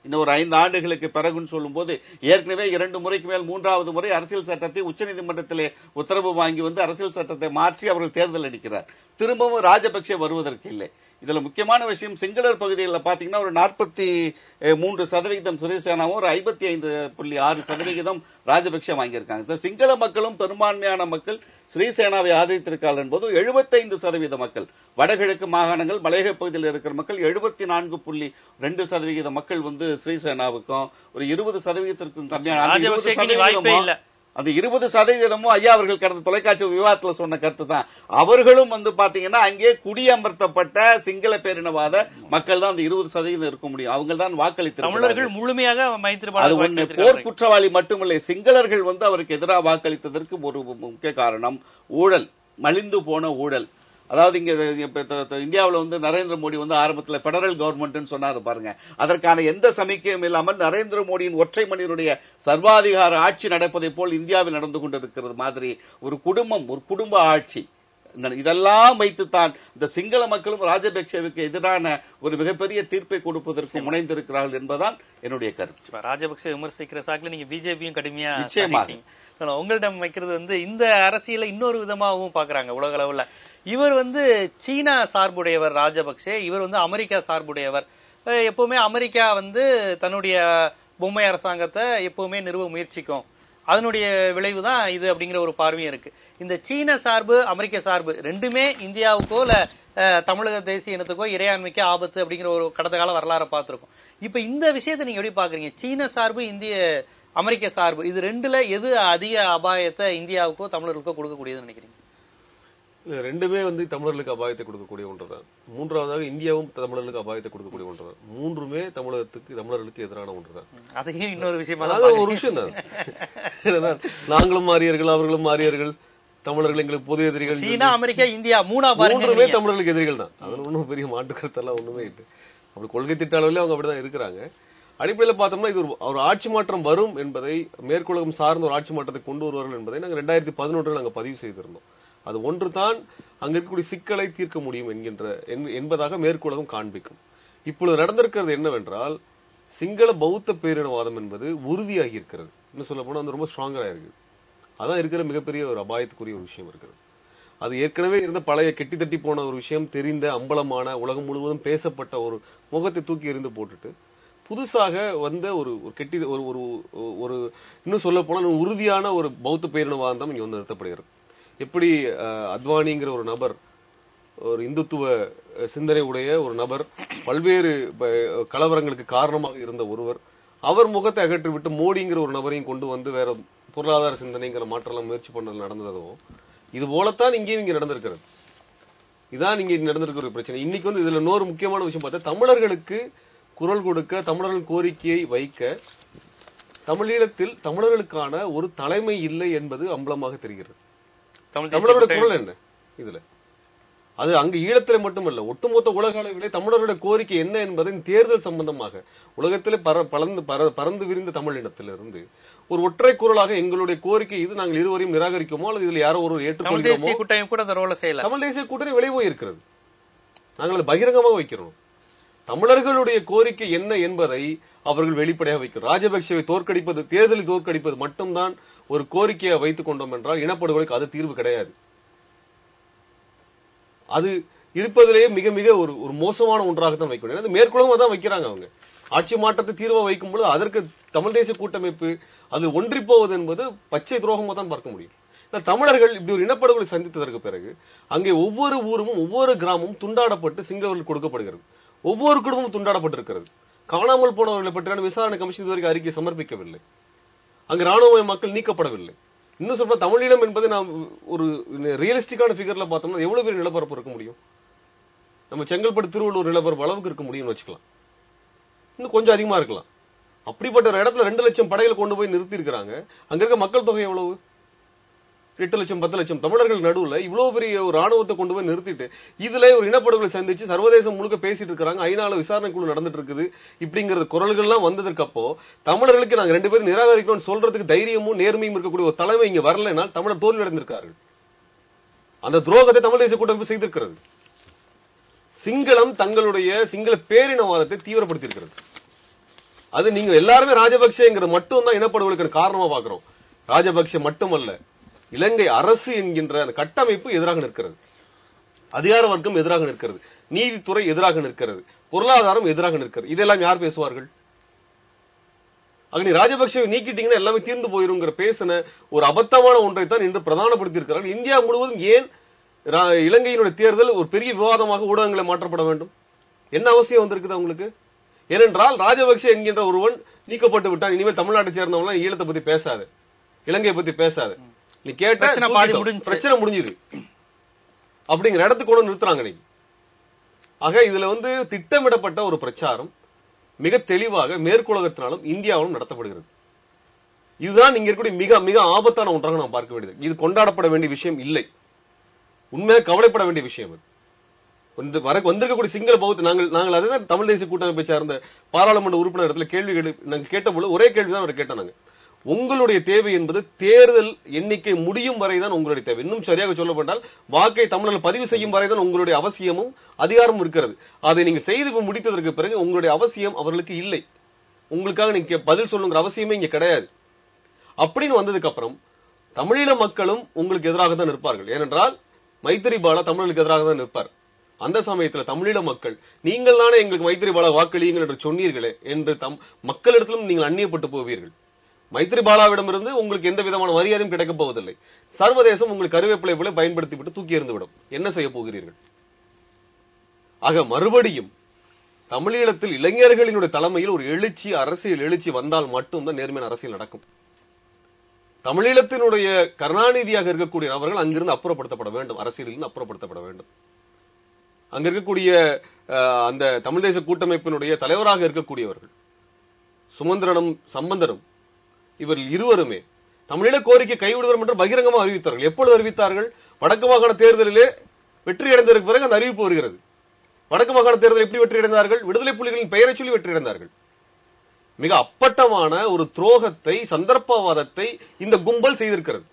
இன்னும் ஒரு 5 ஆண்டுகளுக்கு பிறகுன்னு சொல்லும் போது, ஏற்கனவே 2 முறைக்கு மேல் 3வது முறை அரசியல் சட்டத்தை உச்சநீதிமன்றத்திலே உத்தரவு வாங்கி அரசியல் சட்டத்தை மாற்றி அவர்கள் தேர்தல் அடிக்கிறார். திரும்பவும் ராஜபக்சே வருவதற்கு இல்லை. இதுல முக்கியமான விஷயம், சிங்களர் பகுதிகளில் பாத்தீங்கன்னா ஒரு 43% சிறிசேனாவும் ஒரு 55.6% ராஜபக்சே வாங்கியிருக்காங்க. சிங்கள மக்களும் பெரும்பான்மையான மக்கள் சிறிசேனாவை ஆதரித்திருக்கார்கள் என்பது 75% மக்கள். வடகிழக்கு மாகாணங்கள், மலையக பகுதியில் இருக்கிற மக்கள் 74.2% மக்கள் சிறிசேனாவுக்கும், ஒரு 20%க்கும் கம்மியான அந்த 20% ஐயா அவர்கள் கடந்த தொலைக்காட்சி விவாதத்தில் சொன்ன கருத்து தான். அவர்களும் பாத்தீங்கன்னா அங்கே குடியமர்த்தப்பட்ட சிங்கள பேரினவாத மக்கள் தான் அந்த 20% இருக்க முடியும். அவங்க தான் வாக்களித்து முழுமையாக போர் குற்றவாளி மட்டுமில்லை, சிங்களர்கள் அவருக்கு எதிராக வாக்களித்ததற்கு ஒரு முக்கிய காரணம் ஊழல், மலிந்து போன ஊழல். அதாவது இங்க இந்தியாவில் நரேந்திர மோடி ஆரம்பத்தில் பெடரல் கவர்மெண்ட் சொன்னாரு பாருங்க, அதற்கான எந்த சமிக்கையும் இல்லாமல் நரேந்திர மோடியின் ஒற்றை மனிதனுடைய சர்வாதிகார ஆட்சி நடப்பதை போல் இந்தியாவில் நடந்து கொண்டிருக்கிறது மாதிரி ஒரு குடும்ப ஆட்சி. இதெல்லாம் வைத்துத்தான் இந்த சிங்கள மக்களும் ராஜபக்சேவுக்கு எதிரான ஒரு மிகப்பெரிய தீர்ப்பை கொடுப்பதற்கு முனைந்திருக்கிறார்கள் என்பதுதான் என்னுடைய கருத்து. ராஜபக்சே விமர்சிக்கிற சாக்குல நீங்க பிஜேபியும் கடுமையா நிச்சயமாக உங்களிடம் வைக்கிறது இந்த அரசியலை இன்னொரு விதமாகவும் பாக்குறாங்க உலக அளவுல. இவர் சீனா சார்புடையவர் ராஜபக்சே, இவர் அமெரிக்கா சார்புடையவர். எப்பவுமே அமெரிக்கா தன்னுடைய பொம்மை அரசாங்கத்தை எப்பவுமே நிறுவ முயற்சிக்கும், அதனுடைய விளைவு தான் இது அப்படிங்கிற ஒரு பார்வையும் இருக்கு. இந்த சீன சார்பு அமெரிக்க சார்பு ரெண்டுமே இந்தியாவுக்கோ இல்ல தமிழக தேசிய இனத்துக்கோ இறையாண்மைக்கு ஆபத்து அப்படிங்கிற ஒரு கடந்த கால வரலாறை பார்த்திருக்கோம். இப்ப இந்த விஷயத்தை நீங்க எப்படி பாக்குறீங்க? சீன சார்பு, அமெரிக்க சார்பு, இது ரெண்டுல எது அதிக அபாயத்தை இந்தியாவுக்கோ தமிழர்களுக்கோ கொடுக்கக்கூடியதுன்னு நினைக்கிறீங்க? ரெண்டுமே தமிழர்களுக்கு அபாயத்தை கொடுக்கக்கூடிய ஒன்றுதான். மூன்றாவதாக இந்தியாவும் தமிழர்களுக்கு அபாயத்தை கொடுக்கக்கூடிய ஒன்றுதான். மூன்றுமே தமிழர்களுக்கு எதிரான ஒன்றுதான். அதையும் இன்னொரு விஷயமா ஒரு விஷயம் தான், நாங்களும் மாறியர்கள், அவர்களும் மாறியர்கள், தமிழர்கள் எங்களுக்கு பொது எதிரிகள். சீனா, அமெரிக்கா, இந்தியா மூன்றுமே தமிழர்களுக்கு எதிரிகள் தான். அது ஒன்றும் பெரிய மாட்டு கருத்தெல்லாம் ஒண்ணுமே இல்லை. அப்படி கொள்கை திட்ட அளவில் அவங்க அப்படிதான் இருக்கிறாங்க. அடிப்படையில் பார்த்தோம்னா இது ஒரு ஆட்சி மாற்றம் வரும் என்பதை, மேற்குலகம் சார்ந்த ஒரு ஆட்சி மாற்றத்தை கொண்டு வருவார்கள் என்பதை நாங்கள் 2011 நாங்கள் பதிவு செய்திருந்தோம். அது ஒன்று தான் அங்க இருக்கக்கூடிய சிக்கலை தீர்க்க முடியும் என்பதாக மேற்குலகம் காண்பிக்கும். இப்பொழுது நடந்திருக்கிறது என்னவென்றால், சிங்கள பௌத்த பேரினவாதம் என்பது உறுதியாகி இருக்கிறது. இன்னும் சொல்ல போனா ரொம்ப ஸ்ட்ராங்கரா இருக்கு. அதான் இருக்கிற மிகப்பெரிய ஒரு அபாயத்துக்குரிய ஒரு விஷயம் இருக்கிறது. அது ஏற்கனவே இருந்த பழைய கெட்டி தட்டி போன ஒரு விஷயம், தெரிந்த அம்பலமான உலகம் முழுவதும் பேசப்பட்ட ஒரு முகத்தை தூக்கி எறிந்து போட்டுட்டு புதுசாக வந்த ஒரு கெட்டி ஒரு இன்னும் சொல்ல போனா உறுதியான ஒரு பௌத்த பேரினவாதம் இங்க நிறுத்தப்படுகிறது. எப்படி அத்வானிங்கிற ஒரு நபர், ஒரு இந்துத்துவ சிந்தனை உடைய ஒரு நபர், பல்வேறு கலவரங்களுக்கு காரணமாக இருந்த ஒருவர், அவர் முகத்தை அகற்றிவிட்டு மோடிங்கிற ஒரு நபரையும் கொண்டு வேற பொருளாதார சிந்தனைங்கிற மாற்றலாம் முயற்சி பண்ணது நடந்ததோ, இது போலத்தான் இங்கேயும் இங்க நடந்திருக்கிறது. இதான் இங்க நடந்திருக்கிற பிரச்சனை. இன்னைக்கு இதுல இன்னொரு முக்கியமான விஷயம் பார்த்தா, தமிழர்களுக்கு குரல் கொடுக்க, தமிழர்கள் கோரிக்கையை வைக்க தமிழீழத்தில் தமிழர்களுக்கான ஒரு தலைமை இல்லை என்பது அம்பலமாக தெரிகிறது. தமிழரோட குரல் என்ன இதுல? அது அங்கு ஈழத்திலே மட்டுமல்ல, ஒட்டுமொத்த உலக அளவிலே தமிழருடைய கோரிக்கை என்ன என்பதை தேர்தல் சம்பந்தமாக உலகத்திலே பறந்து விரிந்த தமிழினத்திலிருந்து ஒரு ஒற்றை குரலாக எங்களுடைய கோரிக்கை இது, நாங்கள் இருவரையும் நிராகரிக்குமோ அல்லது இதுல யாரோ ஒரு ஏற்றுக்கொள்கிறோமோ, தமிழ் தேசிய கூட்டணி விளைவு இருக்கிறது. நாங்கள் அதை பகிரங்கமாக வைக்கிறோம். தமிழர்களுடைய கோரிக்கை என்ன என்பதை அவர்கள் வெளிப்படையாக வைக்கிறோம். ராஜபக்சேவை தோற்கடிப்பது, தேர்தலில் தோற்கடிப்பது மட்டும்தான் ஒரு கோரிக்கையை வைத்துக் கொண்டோம் என்றால் இனப்படுகொலைக்கு அது தீர்வு கிடையாது. அது இருப்பதிலேயே மிக மிக ஒரு மோசமான ஒன்றாகத்தான் வைக்கணும். மேற்குலகம் தான் வைக்கிறாங்க. அவங்க ஆட்சி மாற்றத்தை தீர்வை வைக்கும் பொழுது அதற்கு தமிழ் தேசிய கூட்டமைப்பு அது ஒன்றி போவது என்பது பச்சை துரோகமா தான் பார்க்க முடியும். தமிழர்கள் இப்படி ஒரு இனப்படுகொலை சந்தித்ததற்கு பிறகு அங்கே ஒவ்வொரு ஊரும் ஒவ்வொரு கிராமமும் துண்டாடப்பட்டு சிங்களவர்கள் கொடுக்கப்படுகிறது. ஒவ்வொரு குடும்பமும் துண்டாடப்பட்டிருக்கிறது. காணாமல் போனவர்களை பற்றியான விசாரணை கமிஷன் இதுவரைக்கும் அறிக்கை சமர்ப்பிக்கவில்லை. அங்கு ராணுவ மக்கள் நீக்கப்படவில்லை. இன்னும் சொல்ல தமிழீழம் என்பதை நாம் ஒரு ரியலிஸ்டிக்கான ஃபிகர்ல பார்த்தோம்னா எவ்வளவு பெரிய நிலப்பரப்பு இருக்க முடியும்? நம்ம செங்கல்பட்டு திருவள்ளூர் நிலப்பரப்பு அளவுக்கு இருக்க முடியும்னு வச்சுக்கலாம். இன்னும் கொஞ்சம் அதிகமா இருக்கலாம். அப்படிப்பட்ட ஒரு இடத்துல 2 லட்சம் படைகளை கொண்டு போய் நிறுத்தி இருக்கிறாங்க. அங்க இருக்க மக்கள் தொகை எவ்வளவு? 8 லட்சம் 10 லட்சம் தமிழர்கள் நடுவுல இவ்வளவு பெரிய ஒரு ராணுவத்தை கொண்டு போய் நிறுத்திட்டு இதுல ஒரு இனப்படுகொலை சந்திச்சு சர்வதேசம் முழுக்க பேசிட்டு இருக்காங்க. ஐநால விசாரணை குழு நடந்துட்டு இருக்குது. இப்படிங்கிற குரல்கள் எல்லாம் வந்ததற்கு அப்போ தமிழர்களுக்கு நாங்க 2 பேரும் நிராகரிக்கணும்னு சொல்றதுக்கு தைரியமும் நேர்மையும் இருக்கக்கூடிய ஒரு தலைமை இங்க வரலைன்னா தமிழர் தோல்வி அடைந்திருக்கார்கள். அந்த துரோகத்தை தமிழ் தேசிய கூட்டமைப்பு செய்திருக்கிறது. சிங்களம் தங்களுடைய சிங்கள பேரினவாதத்தை தீவிரப்படுத்தி இருக்கிறது. அது நீங்க எல்லாருமே ராஜபக்சேங்கிறது மட்டும் தான் இனப்படுகொலைக்கு காரணமா பாக்குறோம். ராஜபக்சே மட்டுமல்ல, இலங்கை அரசு என்கின்ற அந்த கட்டமைப்பு எதிராக நிற்கிறது. அதிகார வர்க்கம் எதிராக நிற்கிறது. நீதித்துறை எதிராக நிற்கிறது. பொருளாதாரம் எதிராக நிற்கிறது. இதெல்லாம் யார் பேசுவார்கள்? அக்னி ராஜபக்சேவை நீக்கிட்டீங்கன்னா எல்லாமே தீர்ந்து போயிருங்கிற பேசின ஒரு அபத்தமான ஒன்றை தான் இன்று பிரதானப்படுத்தி இருக்கிறார்கள். இந்தியா முழுவதும் ஏன் இலங்கையினுடைய தேர்தல் ஒரு பெரிய விவாதமாக ஊடகங்களை மாற்றப்பட வேண்டும்? என்ன அவசியம் வந்திருக்குது அவங்களுக்கு? ஏனென்றால் ராஜபக்சே என்கின்ற ஒருவன் நீக்கப்பட்டு விட்டான். இனிமேல் தமிழ்நாட்டை சேர்ந்தவங்க ஈழத்தை பத்தி பேசாது, இலங்கையை பத்தி பேசாது. நீ கேட்ட பிரச்சனை முடிஞ்சது அப்படிங்கிற இடத்துக்கு கொண்டு நிறுத்துறாங்க நீங்க. ஆக இதுல திட்டமிடப்பட்ட ஒரு பிரச்சாரம் மிக தெளிவாக மேற்குலகத்தினாலும் இந்தியாவிலும் நடத்தப்படுகிறது. இதுதான் இங்க இருக்கக்கூடிய மிக மிக ஆபத்தான ஒன்றாக நாம் பார்க்க வேண்டியது. இது கொண்டாடப்பட வேண்டிய விஷயம் இல்லை, உண்மையாக கவலைப்பட வேண்டிய விஷயம். வந்திருக்கக்கூடிய சிங்கள பௌத்த நாங்கள் அதுதான் தமிழ் தேசிய கூட்டமைப்பை சார்ந்த பாராளுமன்ற உறுப்பினர் இடத்துல கேள்வி நாங்கள் கேட்டபோது ஒரே கேள்விதான் அவர் கேட்டாங்க. உங்களுடைய தேவை என்பது தேர்தல் எண்ணிக்கை முடியும் வரைதான் உங்களுடைய தேவை. இன்னும் சரியாக சொல்லப்பட்டால் வாக்கை தமிழர்கள் பதிவு செய்யும் வரைதான் உங்களுடைய அவசியமும் அதிகாரமும் இருக்கிறது. அதை நீங்க செய்து முடித்ததற்கு பிறகு உங்களுடைய அவசியம் அவர்களுக்கு இல்லை. உங்களுக்காக நீங்க பதில் சொல்லுங்கிற அவசியமே இங்க கிடையாது. அப்படின்னு வந்ததுக்கு அப்புறம் தமிழீழ மக்களும் உங்களுக்கு எதிராக தான் நிற்பார்கள். ஏனென்றால் மைத்திரிபால தமிழர்களுக்கு எதிராக தான் நிற்பார். அந்த சமயத்தில் தமிழீழ மக்கள் நீங்கள் தானே எங்களுக்கு மைத்திரிபால வாக்களியுங்கள் என்று சொன்னீர்களே என்று மக்களிடத்திலும் நீங்கள் அந்நியப்பட்டு போவீர்கள். மைத்திரிபாலாவிடமிருந்து உங்களுக்கு எந்த விதமான மரியாதையும் கிடைக்கப் போவதில்லை. சர்வதேசம் உங்களுக்கு கருவேப்பிலை போல பயன்படுத்திவிட்டு தூக்கி எறிந்துவிடும். என்ன செய்ய போகிறீர்கள்? ஆக மறுபடியும் தமிழீழத்தில் இளைஞர்களினுடைய தலைமையில் ஒரு எழுச்சி, அரசியல் எழுச்சி வந்தால் மட்டும்தான் நேர்மையான அரசியல் நடக்கும். தமிழீழத்தினுடைய கருணாநிதியாக இருக்கக்கூடிய நபர்கள் அங்கிருந்து அப்புறப்படுத்தப்பட வேண்டும், அரசியலில் அப்புறப்படுத்தப்பட வேண்டும். அங்க இருக்கக்கூடிய அந்த தமிழ் தேச கூட்டமைப்பினுடைய தலைவராக இருக்கக்கூடியவர்கள் சுமந்திரனும் சம்பந்தனும் இவர்கள் இருவருமே தமிழீழ கோரிக்கை கைவிடுவர் என்று பகிரங்கமாக அறிவித்தார்கள். எப்பொழுது அறிவித்தார்கள்? வடக்கு மாகாண தேர்தலிலே வெற்றி அடைந்ததற்கு பிறகு அந்த அறிவிப்பு வருகிறது. வடக்கு மாகாண தேர்தலில் எப்படி வெற்றி அடைந்தார்கள்? விடுதலை புலிகளின் பெயரை சொல்லி வெற்றி அடைந்தார்கள். மிக அப்பட்டமான ஒரு துரோகத்தை, சந்தர்ப்பவாதத்தை இந்த கும்பல் செய்திருக்கிறது.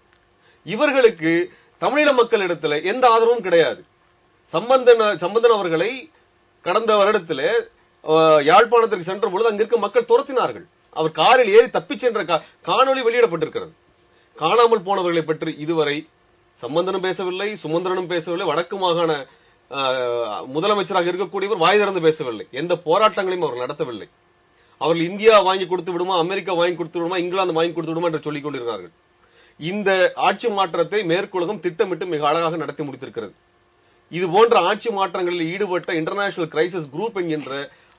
இவர்களுக்கு தமிழீழ மக்களிடத்தில் எந்த ஆதரவும் கிடையாது. சம்பந்தன் அவர்களை கடந்த வருடத்திலே யாழ்ப்பாணத்திற்கு சென்ற பொழுது அங்கிருக்க மக்கள் துரத்தினார்கள். அவர் காரில் ஏறி தப்பிச் சென்ற காணொலி வெளியிடப்பட்டிருக்கிறது. காணாமல் போனவர்களை பற்றி இதுவரை சம்பந்தனும் பேசவில்லை, சுமந்திரனும் பேசவில்லை, வடக்கு மாகாண முதலமைச்சராக இருக்கக்கூடியவர் வாய் திறந்து பேசவில்லை. எந்த போராட்டங்களையும் அவர்கள் நடத்தவில்லை. அவர்கள் இந்தியா வாங்கி கொடுத்து விடுமா, அமெரிக்கா வாங்கி கொடுத்து விடுமா, இங்கிலாந்து வாங்கி கொடுத்து விடுமா என்று சொல்லிக் கொண்டிருக்கிறார்கள். இந்த ஆட்சி மாற்றத்தை மேற்குலகம் திட்டமிட்டு மிக அழகாக நடத்தி முடித்திருக்கிறது. இது போன்ற ஆட்சி மாற்றங்களில் ஈடுபட்ட இன்டர்நேஷனல் கிரைசிஸ் குரூப் என்கின்ற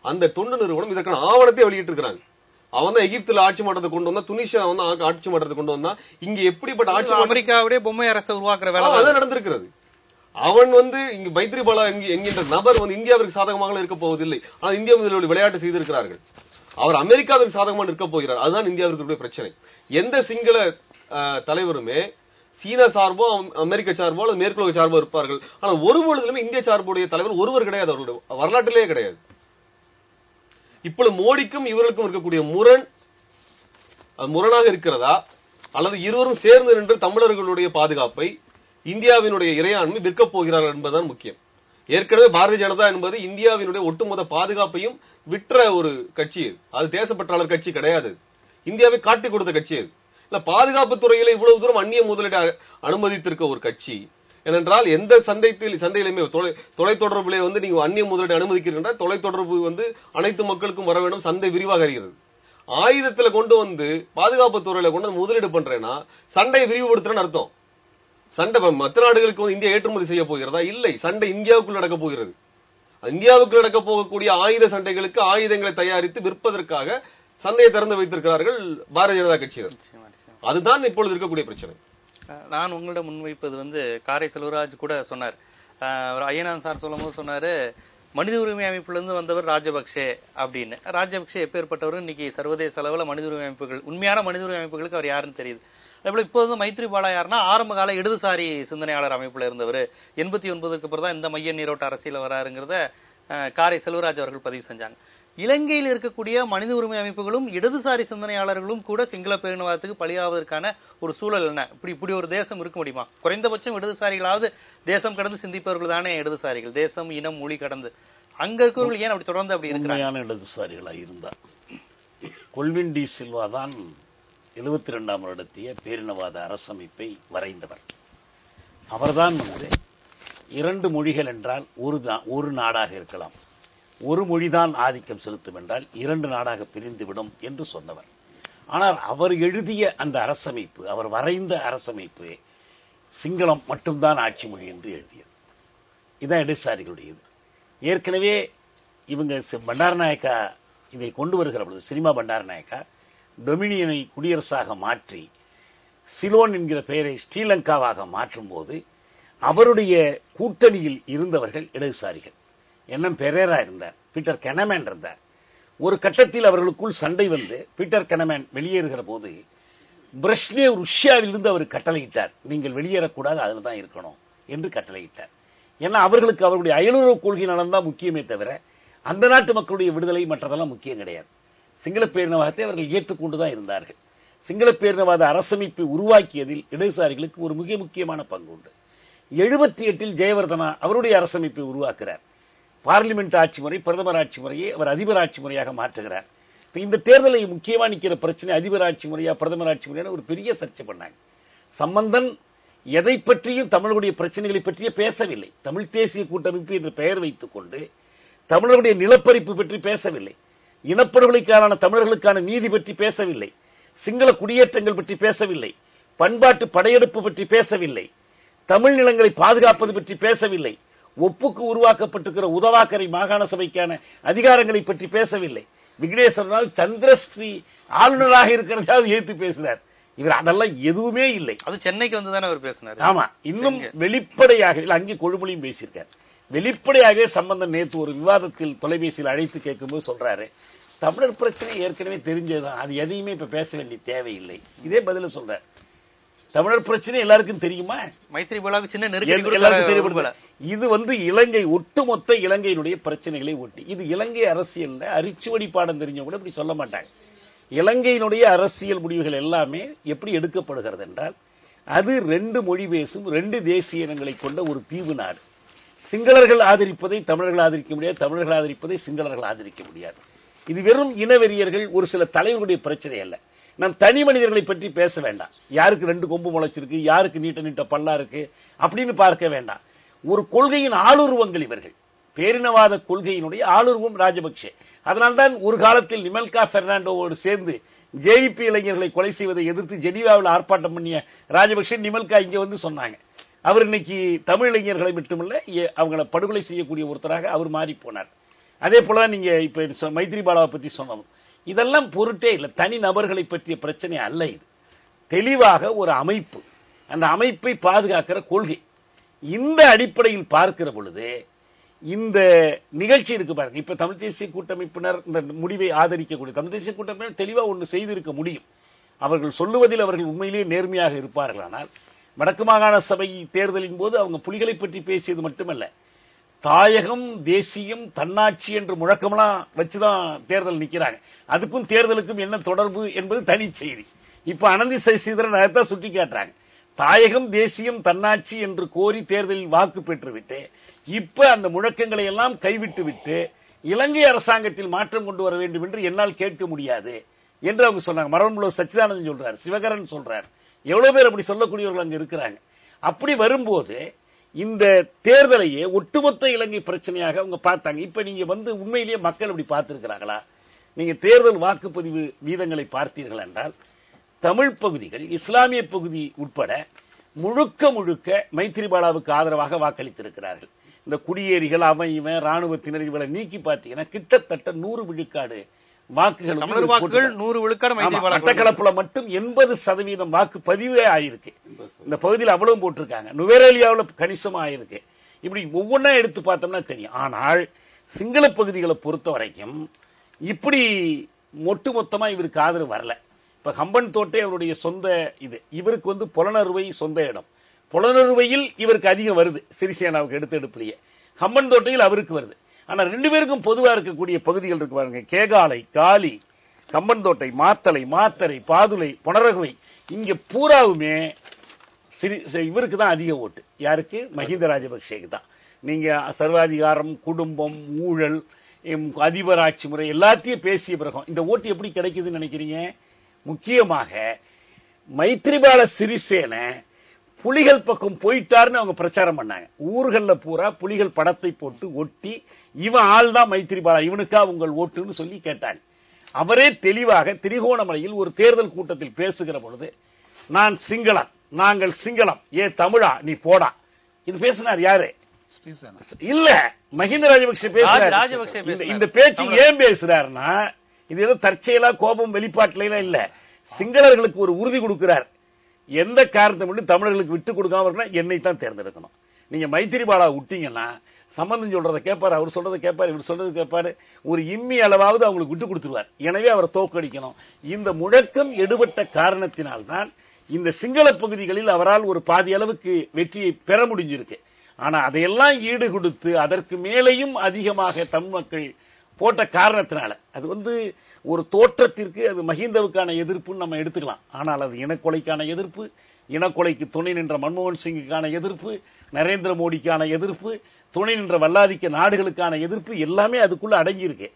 அந்த தொண்டு நிறுவனம் இதற்கான ஆவணத்தை வெளியிட்டிருக்கிறாங்க. அவன் தான் எகிப்துல ஆட்சி மாற்றத்தை கொண்டு வந்தா, துனிஷியா ஆட்சி மாற்றத்தை கொண்டு வந்தா, இங்க எப்படிப்பட்ட ஆட்சி, அமெரிக்காவுடைய பொம்மை அரசை உருவாக்குற வேலை அதான் நடந்திருக்கிறது. அவன் இங்க மைத்ரிபாலா என்கின்ற நபர் இந்தியாவிற்கு சாதகமாக இருக்க போவதில்லை. ஆனால் இந்தியா முதலில் விளையாட்டு செய்திருக்கிறார்கள். அவர் அமெரிக்காவிற்கு சாதகமாக இருக்க போகிறார். அதுதான் இந்தியாவிற்கு பிரச்சனை. எந்த சிங்கள தலைவருமே சீனா சார்போ அமெரிக்க சார்போ அல்லது மேற்குலக சார்போ இருப்பார்கள். ஆனால் ஒரு பொழுதிலுமே இந்திய சார்புடைய தலைவர் ஒருவர் கிடையாது. அவர்களுடைய வரலாற்றிலேயே கிடையாது. இப்பொழுது மோடிக்கும் இவர்களுக்கும் இருக்கக்கூடிய முரணாக இருக்கிறதா, அல்லது இருவரும் சேர்ந்து நின்று தமிழர்களுடைய பாதுகாப்பை, இந்தியாவினுடைய இறையாண்மை விற்கப் போகிறார்கள் என்பதுதான் முக்கியம். ஏற்கனவே பாரதிய ஜனதா என்பது இந்தியாவினுடைய ஒட்டுமொத்த பாதுகாப்பையும் விற்ற ஒரு கட்சி. அது தேசப்பற்றாளர் கட்சி கிடையாது. இந்தியாவை காட்டிக் கொடுத்த கட்சி. இல்ல பாதுகாப்பு துறையில இவ்வளவு தூரம் அந்நிய முதலீடு அனுமதித்திருக்க ஒரு கட்சி. ஏனென்றால் எந்த சந்தையிலுமே தொலைத்தொடர்புல நீங்க அந்நிய முதலீடு அனுமதிக்கிறீங்க, தொலைத்தொடர்பு அனைத்து மக்களுக்கும் வர வேண்டும், சந்தை விரிவாக அறிகிறது. ஆயுதத்துல கொண்டு பாதுகாப்பு துறையில கொண்டு முதலீடு பண்றேன்னா சண்டையை விரிவுபடுத்துறேன்னு அர்த்தம். சண்டை மற்ற நாடுகளுக்கு இந்தியா ஏற்றுமதி செய்ய போகிறதா? இல்லை, சண்டை இந்தியாவுக்குள் நடக்க போகிறது. இந்தியாவுக்கு நடக்க போகக்கூடிய ஆயுத சண்டைகளுக்கு ஆயுதங்களை தயாரித்து விற்பதற்காக சந்தையை திறந்து வைத்திருக்கிறார்கள் பாரதிய ஜனதா கட்சியினர். அதுதான் இப்பொழுது இருக்கக்கூடிய பிரச்சனை. நான் உங்களிடம் முன்வைப்பது காரை செல்வராஜ் கூட சொன்னார். ஐயனான் சார் சொல்லும் போது சொன்னாரு, மனித உரிமை அமைப்புல இருந்து வந்தவர் ராஜபக்சே அப்படின்னு. ராஜபக்சே எப்பேற்பட்டவரும் இன்னைக்கு சர்வதேச அளவில் மனித உரிமை அமைப்புகள், உண்மையான மனித உரிமை அமைப்புகளுக்கு அவர் யாருன்னு தெரியுது. அதேபோல இப்போ மைத்ரிபாலா யாருன்னா ஆரம்ப கால இடதுசாரி சிந்தனையாளர் அமைப்புல இருந்தவர். 89க்கு அப்புறம் தான் இந்த மைய நீரோட்ட அரசியல் வராருங்கிறத காரை செல்வராஜ் அவர்கள் பதிவு செஞ்சாங்க. இலங்கையில் இருக்கக்கூடிய மனித உரிமை அமைப்புகளும் இடதுசாரி சிந்தனையாளர்களும் கூட சிங்கள பேரினவாதத்துக்கு பலியாவதற்கான ஒரு சூழல் என்ன? இப்படி ஒரு தேசம் இருக்க முடியுமா? குறைந்தபட்சம் இடதுசாரிகளாவது தேசம் கடந்து சிந்திப்பவர்கள் தானே இடதுசாரிகள், தேசம் இனம் மொழி கடந்து. அங்க இருக்கிறவர்கள் ஏன் அப்படி தொடர்ந்து அப்படி இருக்கிறாங்க? இடதுசாரிகளாக இருந்தார் கொல்வின் டி சில்வா தான் 72ஆம் வருடத்திய பேரினவாத அரசமைப்பை வரைந்தவர். அவர்தான் இரண்டு மொழிகள் என்றால் ஒரு நாடாக இருக்கலாம், ஒரு மொழிதான் ஆதிக்கம் செலுத்தும் என்றால் 2 நாடாக பிரிந்துவிடும் என்று சொன்னவர். ஆனால் அவர் எழுதிய அந்த அரசமைப்பு, அவர் வரைந்த அரசமைப்பு சிங்களம் மட்டும்தான் ஆட்சி மொழி என்று எழுதியது. இதுதான் இடதுசாரிகளுடையது. ஏற்கனவே இவங்க பண்டாரநாயக்கா இதை கொண்டு வருகிற பொழுது, சினிமா பண்டாரநாயக்கா டொமினியனை குடியரசாக மாற்றி சிலோன் என்கிற பெயரை ஸ்ரீலங்காவாக மாற்றும் போது அவருடைய கூட்டணியில் இருந்தவர்கள் இடதுசாரிகள். என்எம் பெரேரா இருந்தார், பீட்டர் கெனமேன் இருந்தார். ஒரு கட்டத்தில் அவர்களுக்குள் சண்டை வந்து பீட்டர் கெனமேன் வெளியேறுகிற போது பிரஷ்னேவ் ருஷ்யாவிலிருந்து அவர் கட்டளையிட்டார், நீங்கள் வெளியேறக்கூடாது, அதில் தான் இருக்கணும் என்று கட்டளையிட்டார். ஏன்னா அவர்களுக்கு அவருடைய அயலுறவு கொள்கை நலன்தான் முக்கியமே தவிர அந்த நாட்டு மக்களுடைய விடுதலை மற்றதெல்லாம் முக்கியம் கிடையாது. சிங்கள பேரினவாதத்தை அவர்கள் ஏற்றுக்கொண்டுதான் இருந்தார்கள். சிங்கள பேரினவாத அரசமைப்பை உருவாக்கியதில் இடதுசாரிகளுக்கு ஒரு மிக முக்கியமான பங்கு உண்டு. 78 ஜெயவர்தனா அவருடைய அரசமைப்பை உருவாக்குறார். பார்லிமெண்ட் ஆட்சி முறை, பிரதமர் ஆட்சி முறையை அவர் அதிபர் ஆட்சி முறையாக மாற்றுகிறார். இந்த தேர்தலை முக்கியமா நிற்கிற பிரச்சனை அதிபர் ஆட்சி முறையா பிரதமர் ஆட்சி முறையான ஒரு பெரிய சர்ச்சை பண்ணாங்க. சம்பந்தன் எதை பற்றியும் தமிழர்களுடைய பிரச்சனைகளை பற்றியே பேசவில்லை. தமிழ் தேசிய கூட்டமைப்பு என்று பெயர் வைத்துக் கொண்டு தமிழர்களுடைய நிலப்பரிப்பு பற்றி பேசவில்லை, இனப்படுகொலைக்கான தமிழர்களுக்கான நீதி பற்றி பேசவில்லை, சிங்கள குடியேற்றங்கள் பற்றி பேசவில்லை, பண்பாட்டு படையெடுப்பு பற்றி பேசவில்லை, தமிழ் நிலங்களை பாதுகாப்பது பற்றி பேசவில்லை, ஒப்புக்கு உருவாக்கப்பட்டிருக்கிற உதவாக்கரை மாகாண சபைக்கான அதிகாரங்களை பற்றி பேசவில்லை. விக்னேஸ்வரனால் சந்திரஸ்ரீ ஆளுநராக இருக்கிறதாவது ஏற்று பேசினார். இவர் அதெல்லாம் எதுவுமே இல்லை. அது சென்னைக்கு வந்துதானே அவர் பேசினார். ஆமா, இன்னும் வெளிப்படையாக அங்கே கொழுமொழியும் பேசியிருக்கார். வெளிப்படையாக சம்பந்தம் நேற்று ஒரு விவாதத்தில் தொலைபேசியில் அழைத்து கேட்கும்போது சொல்றாரு, தமிழர் பிரச்சனை ஏற்கனவே தெரிஞ்சதுதான், அது எதையுமே இப்ப பேச வேண்டிய தேவையில்லை. இதே பதில சொல்றார். தமிழர் பிரச்சனை எல்லாருக்கும் தெரியுமா? மைத்ரிபாலாவுக்கு சின்ன நெருக்கடி. இது இலங்கை ஒட்டுமொத்த இலங்கையினுடைய பிரச்சனைகளை ஒட்டி, இது இலங்கை அரசியல்ல அரிச்சுவடி பாடம் தெரிஞ்சவங்க கூட இப்படி சொல்ல மாட்டாங்க. இலங்கையினுடைய அரசியல் முடிவுகள் எல்லாமே எப்படி எடுக்கப்படுகிறது என்றால், அது 2 மொழி பேசும் 2 தேசிய இனங்களை கொண்ட ஒரு தீவு நாடு. சிங்களர்கள் ஆதரிப்பதை தமிழர்கள் ஆதரிக்க முடியாது, தமிழர்கள் ஆதரிப்பதை சிங்களர்கள் ஆதரிக்க முடியாது. இது வெறும் இனவெறியர்கள் ஒரு சில தலைவர்களுடைய பிரச்சனை அல்ல. நான் தனி மனிதர்களை பற்றி பேச வேண்டாம். யாருக்கு 2 கொம்பு முளைச்சிருக்கு, யாருக்கு நீட்ட நீட்ட பல்லா இருக்கு அப்படின்னு பார்க்க வேண்டாம். ஒரு கொள்கையின் ஆளுருவங்கள் இவர்கள். பேரினவாத கொள்கையினுடைய ஆளுருவம் ராஜபக்சே. அதனால்தான் ஒரு காலத்தில் நிமெல்கா பெர்னாண்டோவோடு சேர்ந்து ஜேவிபி இளைஞர்களை கொலை செய்வதை எதிர்த்து ஜெனீவாவில் ஆர்ப்பாட்டம் பண்ணிய ராஜபக்சே நிமெல்கா இங்க வந்து சொன்னாங்க. அவர் இன்னைக்கு தமிழ் இளைஞர்களை மட்டுமல்ல, அவங்களை படுகொலை செய்யக்கூடிய ஒருத்தராக அவர் மாறி போனார். அதே போல நீங்க இப்ப மைத்ரிபாலாவை பற்றி சொன்னதும் இதெல்லாம் பொருட்டே இல்லை. தனி நபர்களை பற்றிய பிரச்சனை அல்ல. இது தெளிவாக ஒரு அமைப்பு, அந்த அமைப்பை பாதுகாக்கிற கொள்கை. இந்த அடிப்படையில் பார்க்கிற பொழுது இந்த நிகழ்ச்சி இருக்கு பாருங்க. இப்ப தமிழ் தேசிய கூட்டமைப்பினர் இந்த முடிவை ஆதரிக்கக்கூடிய தமிழ் தேசிய கூட்டமைப்பினர் தெளிவா ஒன்று செய்திருக்க முடியும். அவர்கள் சொல்லுவதில் அவர்கள் உண்மையிலேயே நேர்மையாக இருப்பார்கள். ஆனால் வடக்கு மாகாண சபை தேர்தலின் போது அவங்க புலிகளை பற்றி பேசியது மட்டுமல்ல, தாயகம், தேசியம், தன்னாட்சி என்று முழக்கமெல்லாம் வச்சுதான் தேர்தல் நிற்கிறாங்க. அதுக்கும் தேர்தலுக்கும் என்ன தொடர்பு என்பது தனி செய்தி. இப்ப அனந்தி சசிதரன் அதைத்தான் சுட்டி காட்டுறாங்க. தாயகம், தேசியம், தன்னாட்சி என்று கோரி தேர்தலில் வாக்கு பெற்றுவிட்டு இப்ப அந்த முழக்கங்களை எல்லாம் கைவிட்டு விட்டு இலங்கை அரசாங்கத்தில் மாற்றம் கொண்டு வர வேண்டும் என்று என்னால் கேட்க முடியாது என்று அவங்க சொன்னாங்க. மரபுள்ள சச்சிதானந்தன் சொல்றார், சிவகரன் சொல்றார், எவ்வளவு பேர் அப்படி சொல்லக்கூடியவர்கள் அங்க இருக்கிறாங்க. அப்படி வரும்போது இந்த தேர்தலையே ஒட்டுமொத்த இலங்கை பிரச்சனையாக அவங்க பார்த்தாங்க. இப்ப நீங்க உண்மையிலேயே மக்கள் அப்படி பார்த்திருக்கிறாங்களா? நீங்க தேர்தல் வாக்குப்பதிவு வீதங்களை பார்த்தீர்கள் என்றால் தமிழ் பகுதிகள், இஸ்லாமிய பகுதி உட்பட முழுக்க முழுக்க மைத்ரிபாலாவுக்கு ஆதரவாக வாக்களித்திருக்கிறார்கள். இந்த குடியேறிகள் அவன் இவன் ராணுவத்தினர் இவளை நீக்கி பார்த்தீங்கன்னா கிட்டத்தட்ட 100 விழுக்காடு வாக்குகள் தமிழர் வாக்குகள் 100 விழுக்காடு மைத்திரிபால மட்டக்களப்புல மட்டும் 80% வாக்கு பதிவே ஆயிருக்கு. இந்த பகுதியில் அவ்வளவு போட்டிருக்காங்க. நுவேரேலியாவில் கணிசமா ஆயிருக்கு. இப்படி ஒவ்வொன்றா எடுத்து பார்த்தோம்னா தெரியும். ஆனால் சிங்கள பகுதிகளை பொறுத்த வரைக்கும் இப்படி ஒட்டுமொத்தமா இவருக்கு ஆதரவு வரல. இப்ப கம்பன் தோட்டை அவருடைய சொந்த இது, இவருக்கு வந்து புலனறுவை சொந்த இடம். புலனறுவையில் இவருக்கு அதிகம் வருது, சிறிசேனாவுக்கு எடுப்பிலேயே. கம்பன் தோட்டையில் அவருக்கு வருது. ஆனா 2 பேருக்கும் பொதுவா இருக்கக்கூடிய பகுதிகள் இருக்கு பாருங்க. கேகாலை, காலி, கம்பன் தோட்டை, மாத்தலை, மாத்தரை, பாதுளை, புனரகுவை, இங்க பூராவுமே இவருக்கு தான் அதிக ஓட்டு. யாருக்கு? மஹிந்த ராஜபக்சேக்கு தான். நீங்க சர்வாதிகாரம், குடும்பம், ஊழல், அதிபர் ஆட்சி முறை எல்லாத்தையும் பேசிய பிறகும் இந்த ஓட்டு எப்படி கிடைக்குதுன்னு நினைக்கிறீங்க? முக்கியமாக மைத்திரிபால சிறிசேன புலிகள் பக்கம் போயிட்டாருன்னு அவங்க பிரச்சாரம் பண்ணாங்க. ஊர்களில் பூரா புலிகள் படத்தை போட்டு ஒட்டி இவன் ஆள் தான் மைத்திரிபாலா, இவனுக்கா உங்கள் ஓட்டுன்னு சொல்லி கேட்டாங்க. அவரே தெளிவாக திரிகோணமலையில் ஒரு தேர்தல் கூட்டத்தில் பேசுகிற பொழுது, நான் சிங்களம், நாங்கள் சிங்களம், ஏ தமிழா நீ போடா, இது பேசினார். யாரு? இல்ல, மஹிந்த ராஜபக்சே பேசுறாரு. இந்த பேச்சு ஏன் பேசுறாருன்னா, இது ஏதோ தற்செயலா கோபம் வெளிப்பாட்டுல இல்ல, சிங்களர்களுக்கு ஒரு உறுதி கொடுக்கிறார். எந்த காரணத்தை மட்டும் தமிழர்களுக்கு விட்டு கொடுக்காம இருக்கா, என்னை தான் தேர்ந்தெடுக்கணும். நீங்க மைத்திரிபாலா விட்டீங்கன்னா சம்பந்தம் சொல்றதை கேட்பாரு, அவர் சொல்றதை கேட்பாரு, இவர் சொல்றது கேட்பாரு, ஒரு இம்மி அளவாவது அவங்களுக்கு விட்டு கொடுத்துருவார். எனவே அவரை தோற்கடிக்கணும். இந்த முழக்கம் எடுபட்ட காரணத்தினால்தான் இந்த சிங்கள பகுதிகளில் அவரால் ஒரு பாதி அளவுக்கு வெற்றியை பெற முடிஞ்சிருக்கு. ஆனா அதையெல்லாம் ஈடு கொடுத்து அதற்கு மேலேயும் அதிகமாக தமிழ் மக்கள் போட்ட காரணத்தினால அது வந்து ஒரு தோற்றத்திற்கு அது மஹிந்தவுக்கான எதிர்ப்புன்னு நம்ம எடுத்துக்கலாம். ஆனால் அது இனக்கொலைக்கான எதிர்ப்பு, இனக்கொலைக்கு துணை நின்ற மன்மோகன் சிங்குக்கான எதிர்ப்பு, நரேந்திர மோடிக்கான எதிர்ப்பு, துணை நின்ற வல்லாதிக்க நாடுகளுக்கான எதிர்ப்பு எல்லாமே அதுக்குள்ள அடங்கியிருக்கு.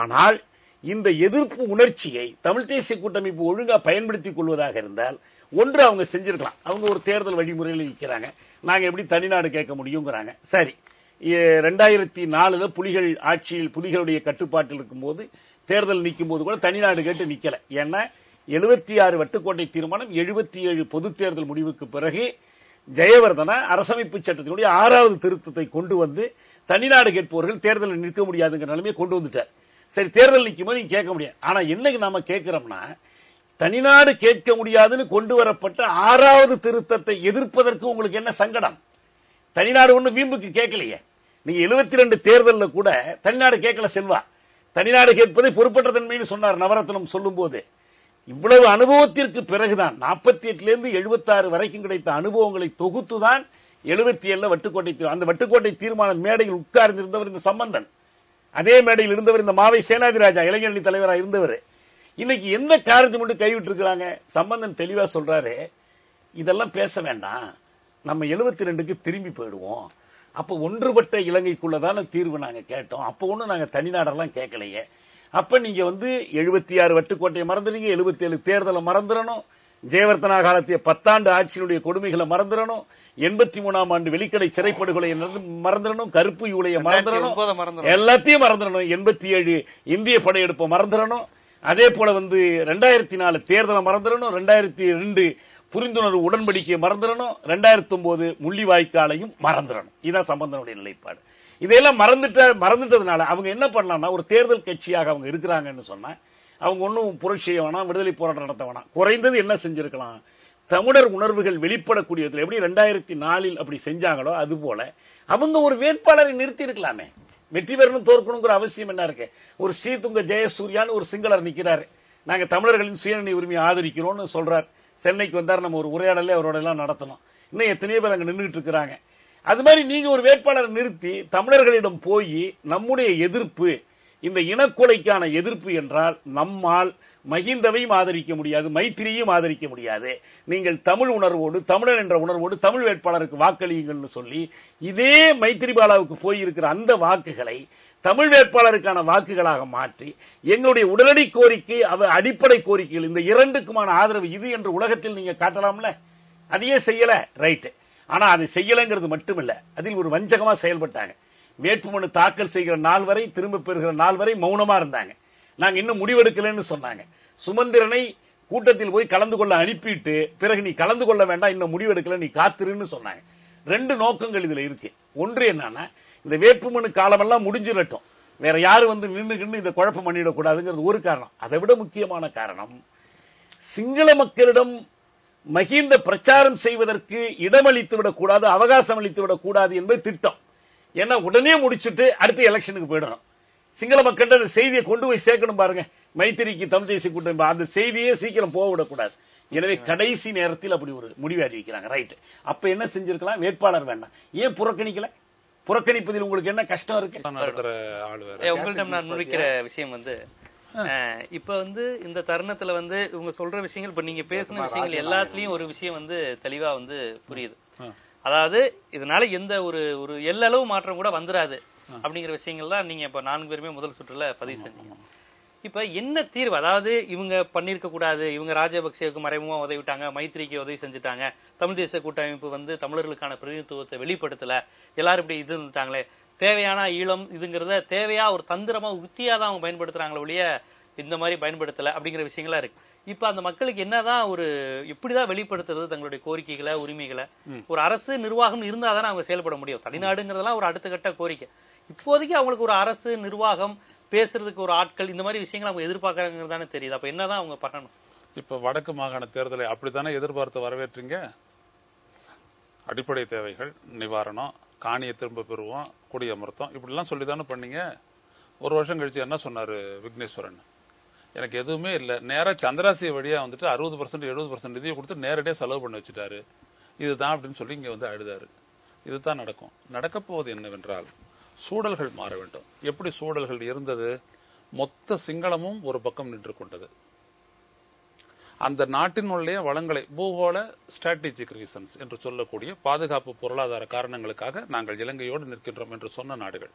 ஆனால் இந்த எதிர்ப்பு உணர்ச்சியை தமிழ் தேசிய கூட்டமைப்பு ஒழுங்கா பயன்படுத்திக் கொள்வதாக இருந்தால் ஒன்று அவங்க செஞ்சிருக்கலாம். அவங்க ஒரு தேர்தல் வழிமுறையில் இருக்கிறாங்க, நாங்க எப்படி தனிநாடு கேட்க முடியுங்கிறாங்க. சரி, 2004 புலிகள் ஆட்சியில் புலிகளுடைய கட்டுப்பாட்டில் இருக்கும்போது தேர்தல் நிற்கும் போது கூட தனிநாடு கேட்டு நிக்கல. ஏன்னா 76 வட்டுக்கோட்டை தீர்மானம், 77 பொது தேர்தல் முடிவுக்கு பிறகு ஜெயவர்தனா அரசமைப்பு சட்டத்தினுடைய 6வது திருத்தத்தை கொண்டு வந்து தனிநாடு கேட்பவர்கள் தேர்தலில் நிற்க முடியாதுங்கிற நிலைமையை கொண்டு வந்துட்டார். சரி, தேர்தல் நிற்கும் போது கேட்க முடியாது. ஆனா என்னைக்கு நாம கேட்கிறோம்னா, தனிநாடு கேட்க முடியாதுன்னு கொண்டு வரப்பட்ட 6வது திருத்தத்தை எதிர்ப்பதற்கு உங்களுக்கு என்ன சங்கடம்? தனிநாடு ஒண்ணு வீம்புக்கு கேட்கலையே. நீங்க 72 தேர்தலில் கூட தனிநாடு கேட்கல. செல்வா தனிநாடு கேட்பதை பொறுப்பற்ற தன்மைன்னு சொன்னார் நவரத்னம் சொல்லும் போது. இவ்வளவு அனுபவத்திற்கு பிறகுதான் 48 76 வரைக்கும் கிடைத்த அனுபவங்களை தொகுத்துதான் 77 வட்டுக்கோட்டை, அந்த வட்டுக்கோட்டை தீர்மான மேடையில் உட்கார்ந்திருந்தவர் இந்த சம்பந்தன், அதே மேடையில் இருந்தவர் இந்த மாவை சேனாதிராஜா, இளைஞரணி தலைவராக இருந்தவர். இன்னைக்கு எந்த காரணத்தை மட்டும் கைவிட்டு இருக்கிறாங்க? சம்பந்தன் தெளிவா சொல்றாரு, இதெல்லாம் பேச வேண்டாம், நம்ம 72க்கு திரும்பி போயிடுவோம். அப்ப ஒன்றுபட்ட இலங்கைக்குள்ளதான தீர்வு நாங்க கேட்டோம், அப்ப ஒண்ணு நாங்க தனிநாடெல்லாம் கேட்கலையே. அப்ப நீங்க 76 வட்டுக்கோட்டையை மறந்துடுங்க, 77 தேர்தலை மறந்துடணும், ஜெயவர்தனா காலத்திய 10 ஆண்டு ஆட்சியினுடைய கொடுமைகளை மறந்துடணும், 83ஆம் ஆண்டு வெளிக்கடை சிறைப்படுகொலை மறந்துடணும், கருப்பு யூலையை மறந்துடணும், எல்லாத்தையும் மறந்துடணும், 87 இந்திய படையெடுப்பை மறந்துடணும், அதே போல 2004 தேர்தலை மறந்துடணும், 2002 புரிந்துணர்வு உடன்படிக்கையை மறந்துடணும், 2009 முள்ளிவாய்க்காலையும் மறந்துடணும். இதுதான் சம்பந்தனுடைய நிலைப்பாடு. இதெல்லாம் மறந்துட்டதுனால அவங்க என்ன பண்ணலாம்னா, ஒரு தேர்தல் கட்சியாக அவங்க இருக்கிறாங்கன்னு சொன்னா அவங்க ஒன்னும் புரட்சி செய்ய வேணாம், விடுதலை போராட்டம் நடத்த வேணாம். குறைந்தது என்ன செஞ்சிருக்கலாம், தமிழர் உணர்வுகள் வெளிப்படக்கூடியது எப்படி 2004 அப்படி செஞ்சாங்களோ அது போல அவங்க ஒரு வேட்பாளரை நிறுத்தி இருக்கலாமே. வெற்றி பெறணும் தோற்கணுங்கிற அவசியம் என்ன இருக்கு? ஒரு ஸ்ரீதுங்க ஜெயசூர்யான்னு ஒரு சிங்களர் நிக்கிறாரு, நாங்க தமிழர்களின் சுயநிலை உரிமையை ஆதரிக்கிறோம்னு சொல்றாரு. சென்னைக்கு வந்தார், நம்ம ஒரு உரையாடலே அவரோட எல்லாம் நடத்தணும். இன்னும் எத்தனையோ பேர் அங்க நின்றுட்டு இருக்கிறாங்க. அது மாதிரி நீங்க ஒரு வேட்பாளரை நிறுத்தி தமிழர்களிடம் போய் நம்முடைய எதிர்ப்பு இந்த இனக்கொலைக்கான எதிர்ப்பு என்றால் நம்மால் மஹிந்தவையும் ஆதரிக்க முடியாது, மைத்திரியையும் ஆதரிக்க முடியாது, நீங்கள் தமிழ் உணர்வோடு தமிழர் என்ற உணர்வோடு தமிழ் வேட்பாளருக்கு வாக்களியுங்கள்னு சொல்லி இதே மைத்திரிபாலாவுக்கு போயிருக்கிற அந்த வாக்குகளை தமிழ் வேட்பாளருக்கான வாக்குகளாக மாற்றி எங்களுடைய உடனடி கோரிக்கை அடிப்படை கோரிக்கைகள் இந்த இரண்டுக்குமான ஆதரவு இது என்று உலகத்தில் நீங்க காட்டலாம்ல. அதையே செய்யல, ரைட். ஆனா அதை செய்யலங்கிறது மட்டுமில்ல, அதில் ஒரு வஞ்சகமா செயல்பட்டாங்க. வேட்புமனு தாக்கல் செய்கிற நாள் வரை, திரும்ப பெறுகிற நாள் வரை மௌனமா இருந்தாங்க. நாங்க இன்னும் முடிவெடுக்கலன்னு சொன்னாங்க. சுமந்திரனை கூட்டத்தில் போய் கலந்து கொள்ள அனுப்பிட்டு பிறகு நீ கலந்து கொள்ள வேண்டாம், இன்னும் முடிவெடுக்கல, நீ காத்திருன்னு சொன்னாங்க. 2 நோக்கங்கள் இதுல இருக்கு. ஒன்று என்னன்னா, இந்த வேட்புமனு காலமெல்லாம் முடிஞ்சிடட்டும், வேற யாரு வந்து நின்று இந்த குழப்பம் பண்ணிடக்கூடாதுங்கிறது ஒரு காரணம். அதை விட முக்கியமான காரணம், சிங்கள மக்களிடம் மஹிந்த பிரச்சாரம் செய்வதற்கு இடமளித்து விடக்கூடாது, அவகாசம் அளித்து விடக்கூடாது என்பது திட்டம். ஏன்னா உடனே முடிச்சுட்டு அடுத்த எலெக்ஷனுக்கு போயிடணும். சிங்கள மக்கள் அந்த செய்தியை கொண்டு போய் சேர்க்கணும் பாருங்க, மைத்திரிக்கு தமிழ் தேசிய கூட்டணி அந்த செய்தியே சீக்கிரம் போக விடக்கூடாது. எனவே கடைசி நேரத்தில் அப்படி ஒரு முடிவு அறிவிக்கிறாங்க. ரைட், அப்ப என்ன செஞ்சிருக்கலாம், வேட்பாளர் வேண்டாம், ஏன் புறக்கணிக்கல? புறக்கணிப்பதில் உங்களுக்கு என்ன கஷ்டம் இருக்கு? உங்கள்ட்ட நான் நுழைக்கிற விஷயம் வந்து, இப்ப வந்து இந்த தருணத்துல வந்து இவங்க சொல்ற விஷயங்கள், இப்ப நீங்க பேசின விஷயங்கள் எல்லாத்துலயும் ஒரு விஷயம் வந்து தெளிவா வந்து புரியுது. அதாவது இதனால எந்த ஒரு எல்லளவு மாற்றம் கூட வந்துராது அப்படிங்கிற விஷயங்கள் தான் நீங்க இப்ப 4 பேருமே முதல் சுற்றுல பதிவு செஞ்சீங்க. இப்ப என்ன தீர்வு? அதாவது இவங்க பண்ணிருக்க கூடாது, இவங்க ராஜபக்சேவுக்கு மறைமுகமா உதவிட்டாங்க, மைத்திரிக்கு உதவி செஞ்சுட்டாங்க, தமிழ் தேசிய கூட்டமைப்பு வந்து தமிழர்களுக்கான பிரதிநிதித்துவத்தை வெளிப்படுத்தல, எல்லாரும் இப்படி இது இருந்துட்டாங்களே, தேவையான ஈழம் இதுங்கிறத தேவையா ஒரு தந்திரமா உத்தியா தான் அவங்க பயன்படுத்துறாங்களே ஒழிய இந்த மாதிரி பயன்படுத்தல அப்படிங்கிற விஷயங்களா இருக்கு. இப்ப அந்த மக்களுக்கு என்னதான் ஒரு எப்படிதான் வெளிப்படுத்துறது தங்களுடைய கோரிக்கைகளை, உரிமைகளை? ஒரு அரசு நிர்வாகம் இருந்தாதான் அவங்க செயல்பட முடியும். தனிநாடுங்கிறதெல்லாம் ஒரு அடுத்த கட்ட கோரிக்கை. இப்போதைக்கு அவங்களுக்கு ஒரு அரசு நிர்வாகம், பேசுறதுக்கு ஒரு ஆட்கள், இந்த மாதிரி விஷயங்கள் அவங்க எதிர்பார்க்கறாங்கன்னு தெரியுது. அப்ப என்னதான் அவங்க பண்ணணும்? இப்ப வடக்கு மாகாண தேர்தலை அப்படித்தானே எதிர்பார்த்து வரவேற்றீங்க. அடிப்படை தேவைகள் நிவாரணம், காணியை திரும்ப பெறுவோம், குடியமர்த்தம், இப்படிலாம் சொல்லிதானே பண்ணீங்க. ஒரு வருஷம் கழிச்சு என்ன சொன்னாரு விக்னேஸ்வரன்? எனக்கு எதுவுமே இல்லை, நேரா சந்திராசிய வழியா வந்துட்டு 60% 70% நிதியை கொடுத்து நேரடியாக செலவு பண்ணி வச்சுட்டாரு, இதுதான் அப்படின்னு சொல்லி இங்க வந்து அழுதாரு. இதுதான் நடக்கும். நடக்க போவது என்னவென்றால், சூழல்கள் மாற வேண்டும். எப்படி சூழல்கள் இருந்தது? மொத்த சிங்களமும் ஒரு பக்கம் நின்று கொண்டது. அந்த நாட்டினுடைய வளங்களை, பூகோள ஸ்ட்ராட்டஜிக் ரீசன்ஸ் என்று சொல்லக்கூடிய பாதுகாப்பு பொருளாதார காரணங்களுக்காக நாங்கள் இலங்கையோடு நிற்கின்றோம் என்று சொன்ன நாடுகள்,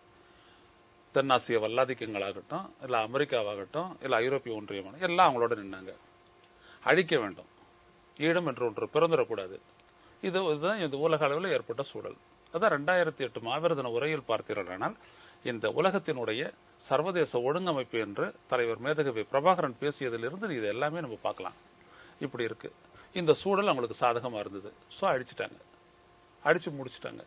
தென்னாசிய வல்லாதிக்கங்களாகட்டும், இல்ல அமெரிக்காவாகட்டும், இல்ல ஐரோப்பிய ஒன்றியம், எல்லாம் அவங்களோட நின்னாங்க. அழிக்க வேண்டும், ஈழம் என்று ஒன்று பிறந்துடக்கூடாது. இதுதான் இந்த உலக அளவில் ஏற்பட்ட சூழல். அதான் 2008 மாவீர தின உரையில் பார்த்தீர்களானால், இந்த உலகத்தினுடைய சர்வதேச ஒழுங்கமைப்பு என்று தலைவர் மேதகவி பிரபாகரன் பேசியதிலிருந்து இது எல்லாமே நம்ம பார்க்கலாம். இப்படி இருக்கு. இந்த சூழல் அவங்களுக்கு சாதகமா இருந்தது. ஸோ அழிச்சிட்டாங்க, அடிச்சு முடிச்சுட்டாங்க.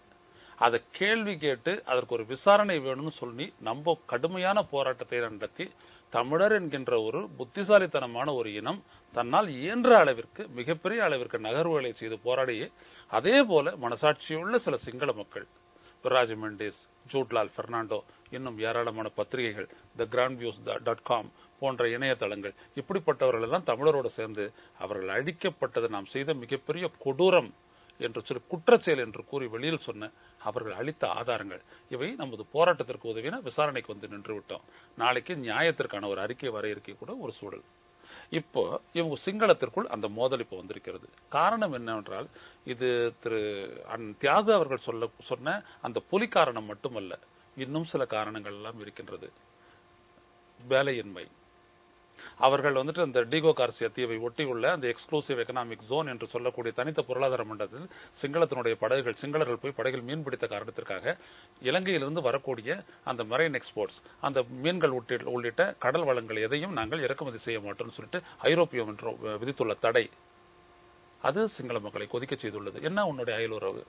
அதை கேள்வி கேட்டு அதற்கு ஒரு விசாரணை வேணும்னு சொல்லி நம்ம கடுமையான போராட்டத்தை நடத்தி, தமிழர் என்கின்ற ஒரு புத்திசாலித்தனமான ஒரு இனம் தன்னால் இயன்ற அளவிற்கு மிகப்பெரிய அளவிற்கு நகர்வுகளை செய்து போராடியே, அதே போல மனசாட்சியுள்ள சில சிங்கள மக்கள், விராஜ் மெண்டிஸ், ஜூட்லால் பெர்னாண்டோ, இன்னும் ஏராளமான பத்திரிகைகள், thegrandviews.com போன்ற இணையதளங்கள், இப்படிப்பட்டவர்கள் எல்லாம் தமிழரோடு சேர்ந்து அவர்கள் அழிக்கப்பட்டது நாம் செய்த மிகப்பெரிய கொடூரம் என்று சொல்லி குற்றச்செயல் என்று கூறி வெளியில் சொன்ன அவர்கள் அளித்த ஆதாரங்கள் இவை நமது போராட்டத்திற்கு உதவின. விசாரணைக்கு வந்து நின்று விட்டோம். நாளைக்கு நியாயத்திற்கான ஒரு அறிக்கை வர இருக்க கூட ஒரு சூழல். இப்போ இவங்க சிங்களத்திற்குள் அந்த மோதல் இப்போ வந்திருக்கிறது. காரணம் என்னவென்றால், இது திரு தியாகு அவர்கள் சொன்ன அந்த புலி காரணம் மட்டுமல்ல, இன்னும் சில காரணங்கள் எல்லாம் இருக்கின்றது. வேலையின்மை, அவர்கள் வந்துட்டு அந்த டிகோ கார்சியா தீவை ஒட்டியுள்ள அந்த எக்ஸ்க்ளூசிவ் எக்கனாமிக் ஜோன் என்று சொல்லக்கூடிய தனித்த பொருளாதார மண்டலத்தில் சிங்களத்தினுடைய படகுகள், சிங்களர்கள் போய் படகில் மீன் பிடித்த காரணத்திற்காக இலங்கையிலிருந்து வரக்கூடிய அந்த மரைன் எக்ஸ்போர்ட்ஸ், அந்த மீன்கள் உள்ளிட்ட கடல் வளங்கள் எதையும் நாங்கள் இறக்குமதி செய்ய மாட்டோம்னு சொல்லிட்டு ஐரோப்பியம் என்று விதித்துள்ள தடை, அது சிங்கள மக்களை கொதிக்க செய்துள்ளது. என்ன உன்னுடைய அயலுறவு?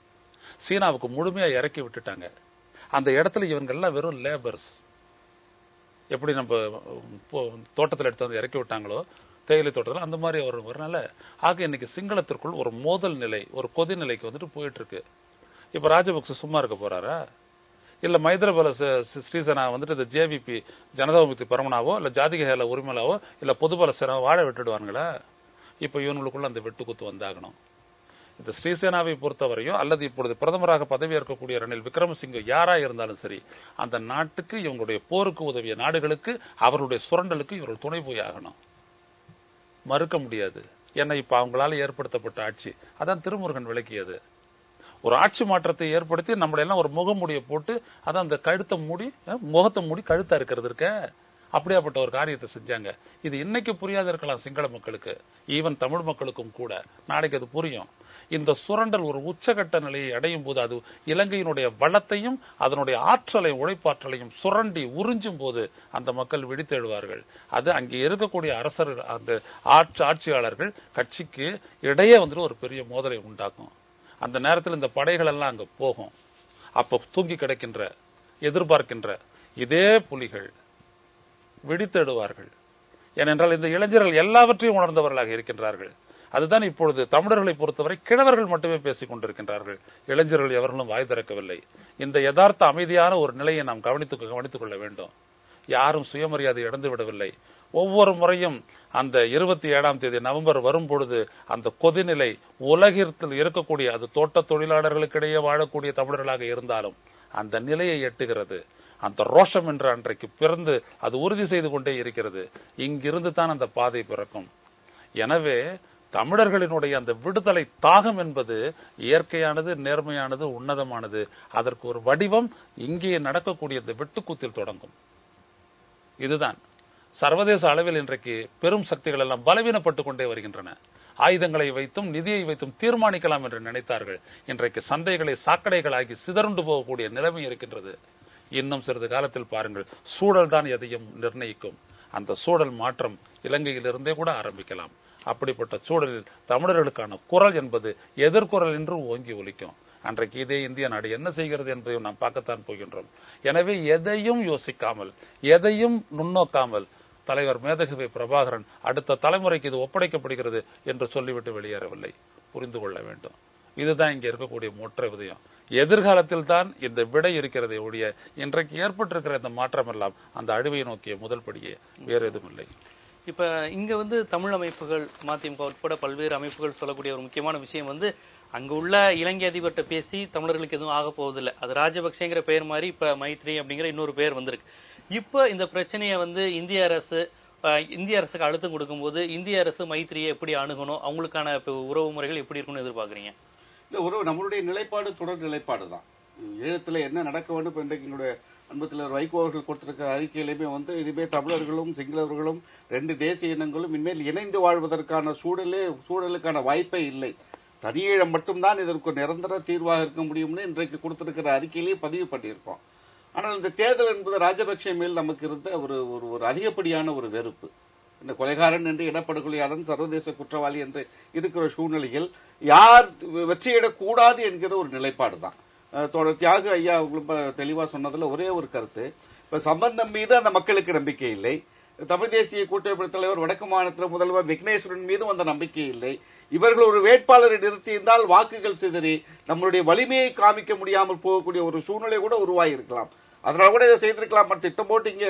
சீனாவுக்கு முழுமையா இறக்கி விட்டுட்டாங்க. அந்த இடத்துல இவங்கெல்லாம் வெறும் லேபர்ஸ். எப்படி நம்ம தோட்டத்தில் எடுத்து வந்து இறக்கி விட்டாங்களோ தேயிலை தோட்டத்தில், அந்த மாதிரி வரனால ஆக இன்னைக்கு சிங்களத்திற்குள் ஒரு மோதல் நிலை, ஒரு கொதி நிலைக்கு வந்துட்டு போயிட்டு இருக்கு. இப்ப ராஜபக்ச சும்மா இருக்க போறாரா? இல்ல மைத்ரிபால ஸ்ரீசேனா வந்துட்டு இந்த ஜேவிபி ஜனதா விமுக்தி பரமனாவோ, இல்ல ஜாதிக ஹேல உரிமலாவோ, இல்ல பொதுபல சேனா வாழ விட்டுடுவாங்களா? இப்ப இவங்களுக்குள்ள அந்த வெட்டுக்குத்து வந்தாகணும். இந்த ஸ்ரீசேனாவை பொறுத்தவரையும், அல்லது இப்பொழுது பிரதமராக பதவியேற்கக்கூடிய ரணில் விக்ரமசிங்கே யாரா இருந்தாலும் சரி, அந்த நாட்டுக்கு, இவங்களுடைய போருக்கு உதவிய நாடுகளுக்கு, அவருடைய சுரண்டலுக்கு இவர்கள் துணை போய் ஆகணும். மறுக்க முடியாது. ஏன்னா இப்ப அவங்களால ஏற்படுத்தப்பட்ட ஆட்சி அதான் திருமுருகன் விளக்கியது. ஒரு ஆட்சி மாற்றத்தை ஏற்படுத்தி நம்மள எல்லாம் ஒரு முகமூடியை போட்டு, அதான் அந்த கழுத்தை மூடி, முகத்தை மூடி கழுத்தா இருக்கிறது இருக்க, அப்படியாப்பட்ட ஒரு காரியத்தை செஞ்சாங்க. இது இன்னைக்கு புரியாத இருக்கலாம் சிங்கள மக்களுக்கு, ஈவன் தமிழ் மக்களுக்கும் கூட நாளைக்கு அது புரியும். இந்த சுரண்டல் ஒரு உச்சகட்ட நிலையை அடையும் போது, அது இலங்கையினுடைய வளத்தையும் அதனுடைய ஆற்றலையும் உழைப்பாற்றலையும் சுரண்டி உறிஞ்சும் போது அந்த மக்கள் விழித்தெழுவார்கள். அது அங்கே இருக்கக்கூடிய அரசர், அந்த ஆட்சியாளர்கள் கட்சிக்கு இடையே வந்துட்டு ஒரு பெரிய மோதலை உண்டாக்கும். அந்த நேரத்தில் இந்த படைகள் எல்லாம் அங்க போகும். அப்ப தூங்கி கிடக்கின்ற எதிர்பார்க்கின்ற இதே புலிகள் விழித்தெழுவார்கள். ஏனென்றால் இந்த இளைஞர்கள் எல்லாவற்றையும் உணர்ந்தவர்களாக இருக்கின்றார்கள். அதுதான் இப்பொழுது தமிழர்களை பொறுத்தவரை கிழவர்கள் மட்டுமே பேசிக் கொண்டிருக்கின்றார்கள். இளைஞர்கள் எவர்களும் வாய் திறக்கவில்லை. இந்த யதார்த்த அமைதியான ஒரு நிலையை நாம் கவனித்துக் கொள்ள வேண்டும். யாரும் சுயமரியாதை இழந்து விடவில்லை. ஒவ்வொரு முறையும் அந்த 27ஆம் தேதி நவம்பர் வரும் பொழுது அந்த கொதிநிலை உலகத்தில் இருக்கக்கூடிய, அது தோட்ட தொழிலாளர்களுக்கிடையே வாழக்கூடிய தமிழர்களாக இருந்தாலும் அந்த நிலையை எட்டுகிறது. அந்த ரோஷம் என்று அன்றைக்கு பிறந்து அது உறுதி செய்து கொண்டே இருக்கிறது. இங்கிருந்து தான் அந்த பாதை பிறக்கும். எனவே தமிழர்களினுடைய அந்த விடுதலை தாகம் என்பது இயற்கையானது, நேர்மையானது, உன்னதமானது. அதற்கு ஒரு வடிவம் இங்கே நடக்கக்கூடிய இந்த வெட்டுக்கூத்தில் தொடங்கும். இதுதான் சர்வதேச அளவில் இன்றைக்கு பெரும் சக்திகள் எல்லாம் பலவீனப்பட்டுக் கொண்டே வருகின்றன. ஆயுதங்களை வைத்தும் நிதியை வைத்தும் தீர்மானிக்கலாம் என்று நினைத்தார்கள். இன்றைக்கு சந்தைகளை சாக்கடைகளாகி சிதறுண்டு போகக்கூடிய நிலைமை இருக்கின்றது. இன்னும் சிறிது காலத்தில் பாருங்கள், சூழல் தான் எதையும் நிர்ணயிக்கும். அந்த சூழல் மாற்றம் இலங்கையிலிருந்தே கூட ஆரம்பிக்கலாம். அப்படிப்பட்ட சூழலில் தமிழர்களுக்கான குரல் என்பது எதிர்குரல் என்று ஓங்கி ஒலிக்கும். அன்றைக்கு இதே இந்திய நாடு என்ன செய்கிறது என்பதையும் நாம் பார்க்கத்தான் போகின்றோம். எனவே எதையும் யோசிக்காமல், எதையும் நுண்ணோக்காமல் தலைவர் மேதகவி பிரபாகரன் அடுத்த தலைமுறைக்கு இது ஒப்படைக்கப்படுகிறது என்று சொல்லிவிட்டு வெளியேறவில்லை. புரிந்து கொள்ள வேண்டும். இதுதான் இங்கே இருக்கக்கூடிய மொற்ற விதயம். எதிர்காலத்தில் தான் இந்த விடை இருக்கிறதை ஒழிய இன்றைக்கு ஏற்பட்டிருக்கிற இந்த மாற்றம் எல்லாம் அந்த அழிவை நோக்கிய முதல் படியே, வேறு எதுவும் இல்லை. இப்ப இங்க தமிழ் அமைப்புகள், மதிமுக உட்பட பல்வேறு அமைப்புகள் சொல்லக்கூடிய ஒரு முக்கியமான விஷயம் அங்க உள்ள இலங்கை அதிபர்கிட்ட பேசி தமிழர்களுக்கு எதுவும் ஆக போவதில்லை. அது ராஜபக்சேங்கிற பெயர் மாதிரி இப்ப மைத்ரி அப்படிங்கிற இன்னொரு பெயர் வந்திருக்கு. இப்ப இந்த பிரச்சனையை இந்திய அரசுக்கு அழுத்தம் கொடுக்கும் போது இந்திய அரசு மைத்ரியை எப்படி அணுகணும், அவங்களுக்கான உறவு முறைகள் எப்படி இருக்கும்னு எதிர்பார்க்கறீங்க? இல்ல, நம்மளுடைய நிலைப்பாடு தொடர் நிலைப்பாடு தான். ஈழத்துல என்ன நடக்க வேண்டும் இன்றைக்கு என்னுடைய அன்பு தலைவர் வைகோ அவர்கள் கொடுத்திருக்கிற அறிக்கையிலுமே இனிமே தமிழர்களும் சிங்களவர்களும் 2 தேசிய இனங்களும் இனிமேல் இணைந்து வாழ்வதற்கான சூழலுக்கான வாய்ப்பே இல்லை. தனியீழம் மட்டும்தான் இதற்கு நிரந்தர தீர்வாக இருக்க முடியும்னு இன்றைக்கு கொடுத்திருக்கிற அறிக்கையிலேயே பதிவு பண்ணியிருக்கோம். ஆனால் இந்த தேர்தல் என்பது ராஜபக்சே மேல் நமக்கு இருந்த ஒரு அதிகப்படியான ஒரு வெறுப்பு. இந்த கொலைகாரன் என்று இடப்படுகொலையாளன், சர்வதேச குற்றவாளி என்று இருக்கிற சூழ்நிலையில் யார் வெற்றியிடக்கூடாது என்கிற ஒரு நிலைப்பாடு தான். தொடர் தியாக ஐயா அவங்களும் தெளிவா சொன்னதுல ஒரே ஒரு கருத்து, இப்ப சம்பந்தம் மீது அந்த மக்களுக்கு நம்பிக்கை இல்லை. தமிழ் தேசிய கூட்டமைப்பு தலைவர் வடக்கு மாநில முதல்வர் விக்னேஸ்வரன் மீதும் அந்த நம்பிக்கை இல்லை. இவர்கள் ஒரு வேட்பாளரை நிறுத்தியிருந்தால் வாக்குகள் சிதறி நம்மளுடைய வலிமையை காமிக்க முடியாமல் போகக்கூடிய ஒரு சூழ்நிலை கூட உருவாகி இருக்கலாம். அதனால கூட இதை செய்திருக்கலாம். திட்டம் போட்டு இங்கே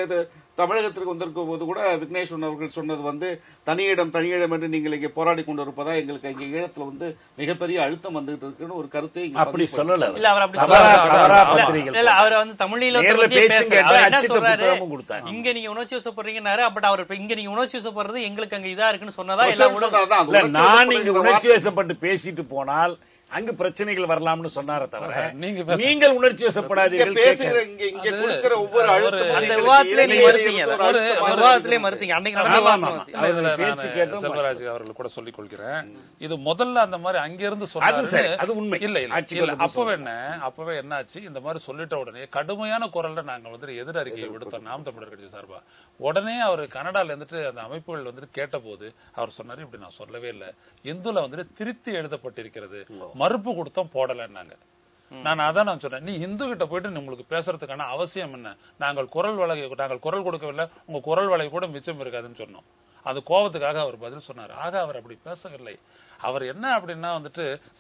தமிழகத்திற்கு வந்திருக்கும் போது கூட விக்னேஸ்வரன் அவர்கள் சொன்னது தனியிடம் என்று நீங்கள் இங்கே போராடி கொண்டு இருப்பதா எங்களுக்கு இங்கே ஈழத்துல மிகப்பெரிய அழுத்தம் வந்துட்டு இருக்குன்னு ஒரு கருத்தை அப்படி சொல்லல. அவர் தமிழில இங்க நீங்க உணர்ச்சி வசப்படுறீங்கன்னாரு. பட் அவர் இங்க நீங்க உணர்ச்சி வசப்படுறது எங்களுக்கு அங்க இதா இருக்குன்னு சொன்னதா? நான் இங்க உணர்ச்சி வசப்பட்டு பேசிட்டு போனால் அங்கு பிரச்சனைகள் வரலாம்னு சொன்னார தவிர நீங்கள் உணர்ச்சி வசப்படாதீர்கள். செல்வராஜ் அவர்கள் கூட சொல்லிக் கொள்கிறேன். இது முதல்ல அந்த மாதிரி அங்கிருந்து சொன்னாரு, அது உண்மை இல்ல. அப்பவே என்ன ஆச்சு, இந்த மாதிரி சொல்லிட்ட உடனே கடுமையான குரல்ல நாங்க எதிர் அறிக்கையை விடுத்தோம் நாம் தமிழர் கட்சி சார்பா. உடனே அவர் கனடால இருந்துட்டு அந்த அமைப்புகள் கேட்ட போது அவர் சொன்னாரு, இப்படி நான் சொல்லவே இல்லை, இந்துல திருத்தி எழுதப்பட்டிருக்கிறது, மறுப்பு கொடுத்தோம் போடலன்னாங்க. நான் சொன்னேன், நீ இந்து கிட்ட போயிட்டு உங்களுக்கு பேசுறதுக்கான அவசியம் என்ன? நாங்கள் குரல் கொடுக்கவில்லை, உங்க குரல் வலை கூட மிச்சம் இருக்காதுன்னு சொன்னோம். அது கோபத்துக்காக அவர் பதில் சொன்னார். ஆக அவர் அப்படி பேசவில்லை. அவர் என்ன அப்படின்னா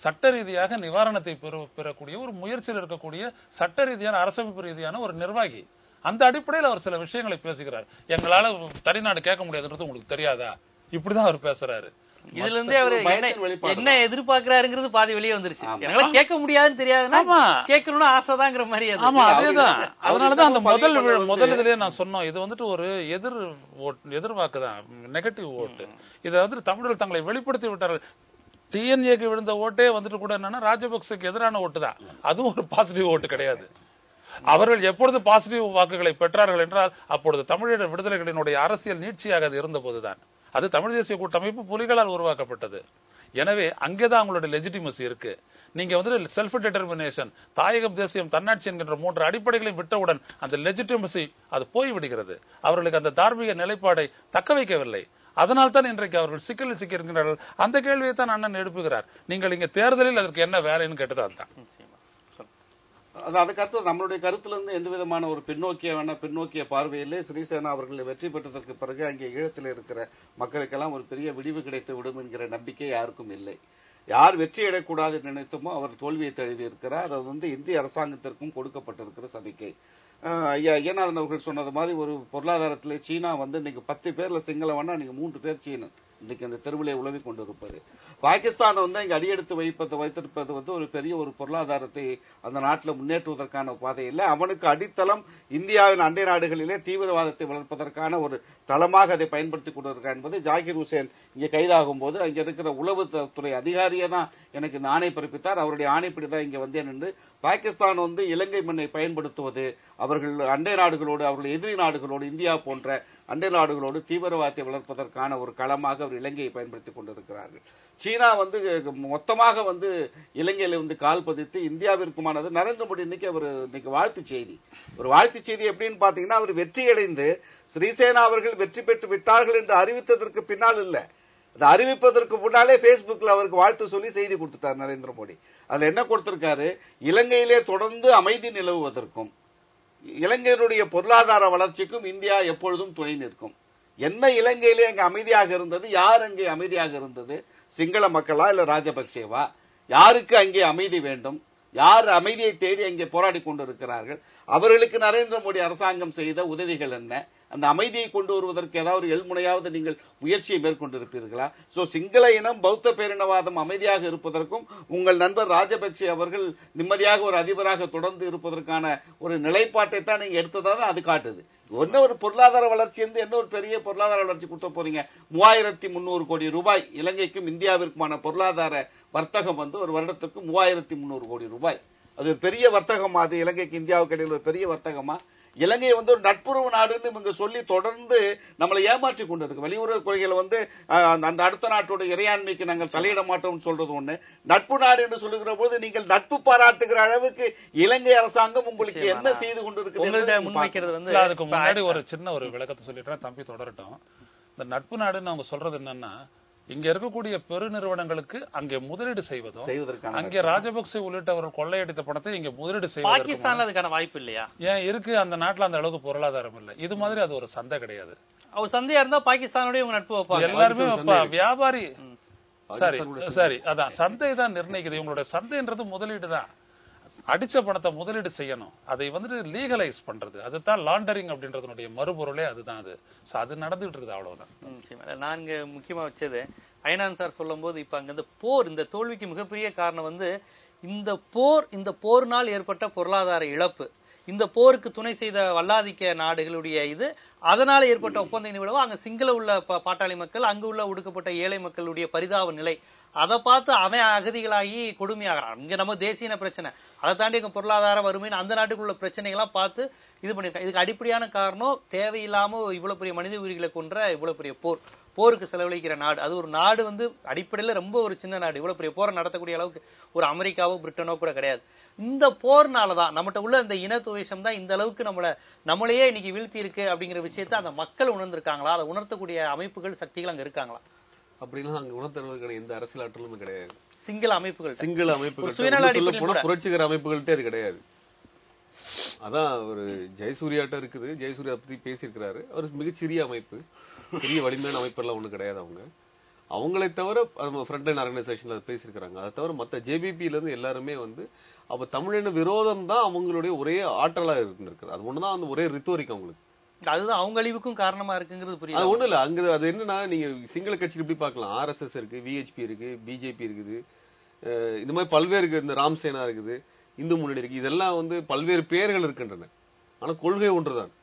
சட்ட ரீதியாக நிவாரணத்தை பெறக்கூடிய ஒரு முயற்சியில் இருக்கக்கூடிய சட்ட ரீதியான அரசமைப்பு ரீதியான ஒரு நிர்வாகி. அந்த அடிப்படையில் அவர் சில விஷயங்களை பேசுகிறார். எங்களால தனிநாடு கேட்க முடியாதுன்றது உங்களுக்கு தெரியாதா? இப்படிதான் அவர் பேசுறாரு. இதுல இருந்தே அவர் என்ன எதிர்பார்க்கிறாருங்கிறது பாதி வெளியே வந்துருச்சு. என்னால கேட்க முடியாதுன்னு தெரியாதுன்னா கேட்கணும்னு ஆசைதாங்கிற மாதிரி. ஆமா, அதேதான். அதனாலதான் அந்த முதல் இதுலயே நான் சொன்னோம், இது ஒரு எதிர்வாக்குதான், நெகட்டிவ் ஓட்டு. இதை தமிழர்கள் தங்களை வெளிப்படுத்தி விட்டார்கள். டிஎன்ஏக்கு விழுந்த ஓட்டே கூட என்னன்னா ராஜபக்சேக்கு எதிரான ஓட்டு தான். அதுவும் ஒரு பாசிட்டிவ் ஓட்டு கிடையாது. அவர்கள் எப்பொழுது பாசிட்டிவ் வாக்குகளை பெற்றார்கள் என்றால் அப்பொழுது தமிழீழ விடுதலைகளினுடைய அரசியல் நீட்சியாக அது இருந்த போதுதான். அது தமிழ் தேசிய கூட்டமைப்பு புலிகளால் உருவாக்கப்பட்டது. எனவே அங்கேதான் அவங்களுடைய லெஜிட்டிமசி இருக்கு. நீங்க செல்ஃப் டிட்டர்மினேஷன், தாயகம், தேசியம், தன்னாட்சி என்கின்ற 3 அடிப்படைகளையும் விட்டவுடன் அந்த லெஜிட்டிமசி அது போய்விடுகிறது. அவர்களுக்கு அந்த தார்மீக நிலைப்பாடை தக்க வைக்கவில்லை. அதனால் தான் இன்றைக்கு அவர்கள் சிக்கலில் சிக்கி இருக்கிறார்கள். அந்த கேள்வியை தான் அண்ணன் எழுப்புகிறார். நீங்கள் இங்க தேர்தலில் அதற்கு என்ன வேலைன்னு கேட்டது அதுதான். அதுக்கு அடுத்து நம்மளுடைய கருத்திலிருந்து எந்த விதமான ஒரு பின்னோக்கிய பார்வையிலே ஸ்ரீசேனா அவர்கள் வெற்றி பெற்றதற்கு பிறகு அங்கே ஈழத்தில் இருக்கிற மக்களுக்கெல்லாம் ஒரு பெரிய விடிவு கிடைத்து விடும் என்கிற நம்பிக்கை யாருக்கும் இல்லை. யார் வெற்றி அடையக்கூடாது நினைத்துமோ அவர் தோல்வியை தழுவி இருக்கிறார். அது இந்திய அரசாங்கத்திற்கும் கொடுக்கப்பட்டிருக்கிற சமிக்கை. ஐயா ஐயநாதன் அவர்கள் சொன்னது மாதிரி ஒரு பொருளாதாரத்திலே சீனா இன்னைக்கு 10 பேர்ல சிங்களவனா நீங்க 3 பேர் சீனன் இன்னைக்கு அந்த தெருவிலே உழவி கொண்டிருப்பது. பாகிஸ்தான் இங்க அடியெடுத்து வைத்திருப்பது ஒரு பெரிய ஒரு பொருளாதாரத்தை அந்த நாட்டில் முன்னேற்றுவதற்கான பாதை இல்லை. அவனுக்கு அடித்தளம் இந்தியாவின் அண்டை நாடுகளிலே தீவிரவாதத்தை வளர்ப்பதற்கான ஒரு தளமாக அதை பயன்படுத்திக் கொண்டிருக்கிறார் என்பது ஜாகிர் ஹுசேன் இங்கே கைதாகும் போது அங்க இருக்கிற உளவுத்துறை அதிகாரியே தான் எனக்கு இந்த ஆணை பிறப்பித்தார். அவருடைய ஆணைப்படி தான் இங்க வந்தேன் என்று பாகிஸ்தான் இலங்கை மண்ணை பயன்படுத்துவது, அவர்கள் அண்டை நாடுகளோடு அவர்கள் எதிரி நாடுகளோடு இந்தியா போன்ற அண்டை நாடுகளோடு தீவிரவாதத்தை வளர்ப்பதற்கான ஒரு களமாக அவர் இலங்கையை பயன்படுத்திக் கொண்டிருக்கிறார்கள். சீனா மொத்தமாக இலங்கையில கால் பதித்து இந்தியாவிற்குமானது. நரேந்திர மோடி இன்னைக்கு வாழ்த்து செய்தி எப்படின்னு பாத்தீங்கன்னா, அவர் வெற்றியடைந்து ஸ்ரீசேனா அவர்கள் வெற்றி பெற்று விட்டார்கள் என்று அறிவித்ததற்கு பின்னால் இல்ல, அதை அறிவிப்பதற்கு முன்னாலே பேஸ்புக்ல அவருக்கு வாழ்த்து சொல்லி செய்தி கொடுத்துட்டார் நரேந்திர மோடி. அதுல என்ன கொடுத்திருக்காரு, இலங்கையிலே தொடர்ந்து அமைதி நிலவுவதற்கும் இலங்கையினுடைய பொருளாதார வளர்ச்சிக்கும் இந்தியா எப்பொழுதும் துணை நிற்கும். என்ன இலங்கையிலே அங்கே அமைதியாக இருந்தது, யார் அங்கே அமைதியாக இருந்தது, சிங்கள மக்களா இல்ல ராஜபக்சேவா? யாருக்கு அங்கே அமைதி வேண்டும், யார் அமைதியை தேடி அங்கே போராடி கொண்டிருக்கிறார்கள்? அவர்களுக்கு நரேந்திர மோடி அரசாங்கம் செய்த உதவிகள் என்ன? அந்த அமைதியை கொண்டு வருவதற்கு ஏதாவது எள்முனையாவது நீங்கள் முயற்சியை மேற்கொண்டிருப்பீர்களா? சோ சிங்கள இனம் பௌத்த பேரினவாதம் அமைதியாக இருப்பதற்கும் உங்கள் நண்பர் ராஜபக்சே அவர்கள் நிம்மதியாக ஒரு அதிபராக தொடர்ந்து இருப்பதற்கான ஒரு நிலைப்பாட்டை தான் நீங்க எடுத்ததான் அது காட்டுது. என்ன ஒரு பொருளாதார வளர்ச்சி இருந்து என்ன ஒரு பெரிய பொருளாதார வளர்ச்சி கொடுத்த போறீங்க? 3300 கோடி ரூபாய் இலங்கைக்கும் இந்தியாவிற்குமான பொருளாதார வர்த்தகம் ஒரு வருடத்துக்கு 3300 கோடி ரூபாய். அது ஒரு பெரிய வர்த்தகமா? அது இலங்கைக்கு இந்தியாவுக்கு இடையில் ஒரு பெரிய வர்த்தகமா? இலங்கை ஒரு நட்புறவு நாடுன்னு இவங்க சொல்லி தொடர்ந்து நம்மளை ஏமாற்றி கொண்டு இருக்கு. வெளியுறவு கொள்கைகளை அந்த அடுத்த நாட்டோட இறையாண்மைக்கு நாங்கள் தலையிட மாட்டோம்னு சொல்றது ஒண்ணு, நட்பு நாடு என்று சொல்லுகிற போது நீங்கள் நட்பு பாராட்டுகிற அளவுக்கு இலங்கை அரசாங்கம் உங்களுக்கு என்ன செய்து கொண்டிருக்கு? அதுக்கு முன்னாடி ஒரு சின்ன ஒரு விளக்கத்தை சொல்லிட்டு தம்பி தொடரட்டும். இந்த நட்பு நாடுன்னு அவங்க சொல்றது என்னன்னா, இங்க இருக்கக்கூடிய பெருநிறுவனங்களுக்கு அங்கே முதலீடு செய்வதற்கான அங்கே ராஜபக்சே உள்ளிட்டவர்கள் கொள்ளையடித்த பணத்தை இங்க முதலீடு செய்வது பாகிஸ்தான்ல அதுக்கான வாய்ப்பு இல்லையா? ஏன் இருக்கு? அந்த நாட்டுல அந்த அளவுக்கு பொருளாதாரம் இல்லை. இது மாதிரி அது ஒரு சந்தை கிடையாது. அவர் சந்தையா இருந்தா பாகிஸ்தானோட நட்பு வைப்பாங்க, எல்லாருமே வைப்பா. வியாபாரி சரி அதான் சந்தை தான் நிர்ணயிக்குது. இவங்களுடைய சந்தைன்றது முதலீடு தான். அடிச்ச பணத்தை முதலீடு செய்யணும், அதை லீகலைஸ் பண்றது, அதுதான் லாண்டரிங் அப்படின்றதுடைய மறுபொருளே அதுதான். அது நடந்துட்டு இருக்குது, அவ்வளவுதான். நான் இங்க முக்கியமா வச்சது ஐனான் சார் சொல்லும் போது, இப்ப அங்க போர், இந்த தோல்விக்கு மிகப்பெரிய காரணம் இந்த போர்னால் ஏற்பட்ட பொருளாதார இழப்பு, இந்த போருக்கு துணை செய்த வல்லாதிக்க நாடுகளுடைய அதனால ஏற்பட்ட ஒப்பந்த விளைவு, அங்க சிங்கள உள்ள பாட்டாளி மக்கள், அங்கு உள்ள ஒடுக்கப்பட்ட ஏழை மக்களுடைய பரிதாப நிலை, அதை பார்த்து அவன் அகதிகளாகி கொடுமையாகிறான். இங்க நம்ம தேசிய பிரச்சனை, அதை தாண்டி எங்க பொருளாதார வறுமைன்னு அந்த நாட்டுக்குள்ள பிரச்சனைகள்லாம் பார்த்து இது பண்ணிருக்காங்க. இதுக்கு அடிப்படையான காரணம் தேவையில்லாம இவ்வளவு பெரிய மனித உயிர்களை கொன்ற இவ்வளவு பெரிய போருக்கு செலவழிக்கிற நாடு. அது ஒரு நாடு அடிப்படையில ரொம்ப ஒரு சின்ன நாடு, இவ்வளவு பெரிய போரை நடத்தக்கூடிய அளவுக்கு ஒரு அமெரிக்காவோ பிரிட்டனோ கூட கிடையாது. இந்த போர்னாலதான் நம்மகிட்ட உள்ள இந்த இன துவேஷம் தான் இந்த அளவுக்கு நம்மளையே இன்னைக்கு வீழ்த்தி இருக்கு அப்படிங்கிற விஷயத்த அந்த மக்கள் உணர்ந்திருக்காங்களா? அதை உணர்த்தக்கூடிய அமைப்புகள் சக்திகள் அங்க இருக்காங்களா? அப்படிலாம் அங்க உணர்த்துறதுக்கான எந்த அரசியல் ஆற்றலும் கிடையாது. சிங்கள அமைப்புகள் புரட்சிகர அமைப்புகள்கிட்ட அது கிடையாது. அதான் ஒரு ஜெயசூர்யாட்ட இருக்குது, ஜெயசூர்யா பத்தி பேசியிருக்கிறாரு. அவர் மிகச்சிறிய அமைப்பு, பெரிய வலிமையான அமைப்பெல்லாம் ஒண்ணு கிடையாது. அவங்களை தவிர ஃப்ரண்ட் லைன் ஆர்கனைசேஷன்ல பேசியிருக்கிறாங்க. அதை தவிர மத்த ஜேபிபில இருந்து எல்லாருமே அப்ப தமிழின விரோதம் தான் அவங்களுடைய ஒரே ஆற்றலா இருந்திருக்கு. அது ஒண்ணுதான் அந்த ஒரே ரித்தோரிக் அவங்களுக்கு. அதுதான் அவங்க அழிவுக்கும் காரணமா இருக்குங்கிறது புரியுது. அது ஒண்ணு இல்ல, அங்க அது என்னன்னா, நீங்க சிங்கள கட்சிக்கு எப்படி பார்க்கலாம், ஆர்எஸ்எஸ் இருக்கு, விஹெச்பி இருக்கு, பிஜேபி இருக்குது, இந்த மாதிரி பல்வேறு, இந்த ராம்சேனா இருக்குது, இந்து முன்னணி இருக்கு, இதெல்லாம் பல்வேறு பெயர்கள் இருக்கின்றன. ஆனா கொள்கை ஒன்றுதான்,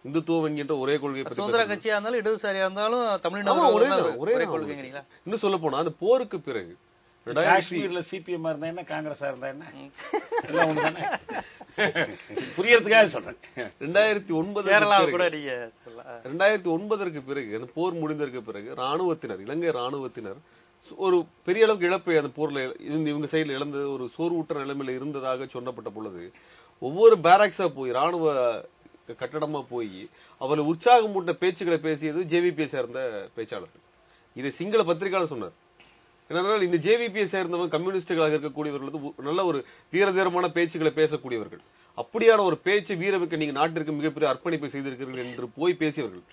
இந்துத்துவம் என்கின்ற ஒரே கொள்கை. சுதந்திர கட்சியா இருந்தாலும் இடதுசாரியா இருந்தாலும் தமிழ்நாடு ஒரே கொள்கைங்கிறீங்களா? இன்னும் சொல்ல போனா அந்த போருக்கு பிறகு காஷ்மீர்ல சிபிஎம் இருந்தா என்ன, காங்கிரஸா இருந்தா என்ன, புரியறதுக்காக சொல்றேன். 2009 பிறகு அந்த போர் முடிந்ததற்கு பிறகு ராணுவத்தினர், இலங்கை ராணுவத்தினர் ஒரு பெரிய அளவுக்கு இழப்பை அந்த போர்ல இவங்க சைடுல இழந்த ஒரு சோர்வூட்ட நிலைமையில இருந்ததாக சொல்லப்பட்ட பொழுது, ஒவ்வொரு பேரக்ஸா போய் ராணுவ கட்டடமா போய் அவரை உற்சாகம் ஊட்ட பேச்சுக்களை பேசியது ஜேவிபியை சேர்ந்த பேச்சாளர். இதை சிங்கள பத்திரிகையாளர் சொன்னார். ஏனென்றால் இந்த ஜேவிபியை சேர்ந்தவங்க கம்யூனிஸ்டுகளாக இருக்கக்கூடியவர்கள் வந்து நல்ல ஒரு வீரதீரமான பேச்சுக்களை பேசக்கூடியவர்கள். அப்படியான ஒரு பேச்சு வீரமிக்க நீங்க நாட்டிற்கு மிகப்பெரிய அர்ப்பணிப்பை செய்திருக்கிறீர்கள் என்று போய் பேசியவர்கள்.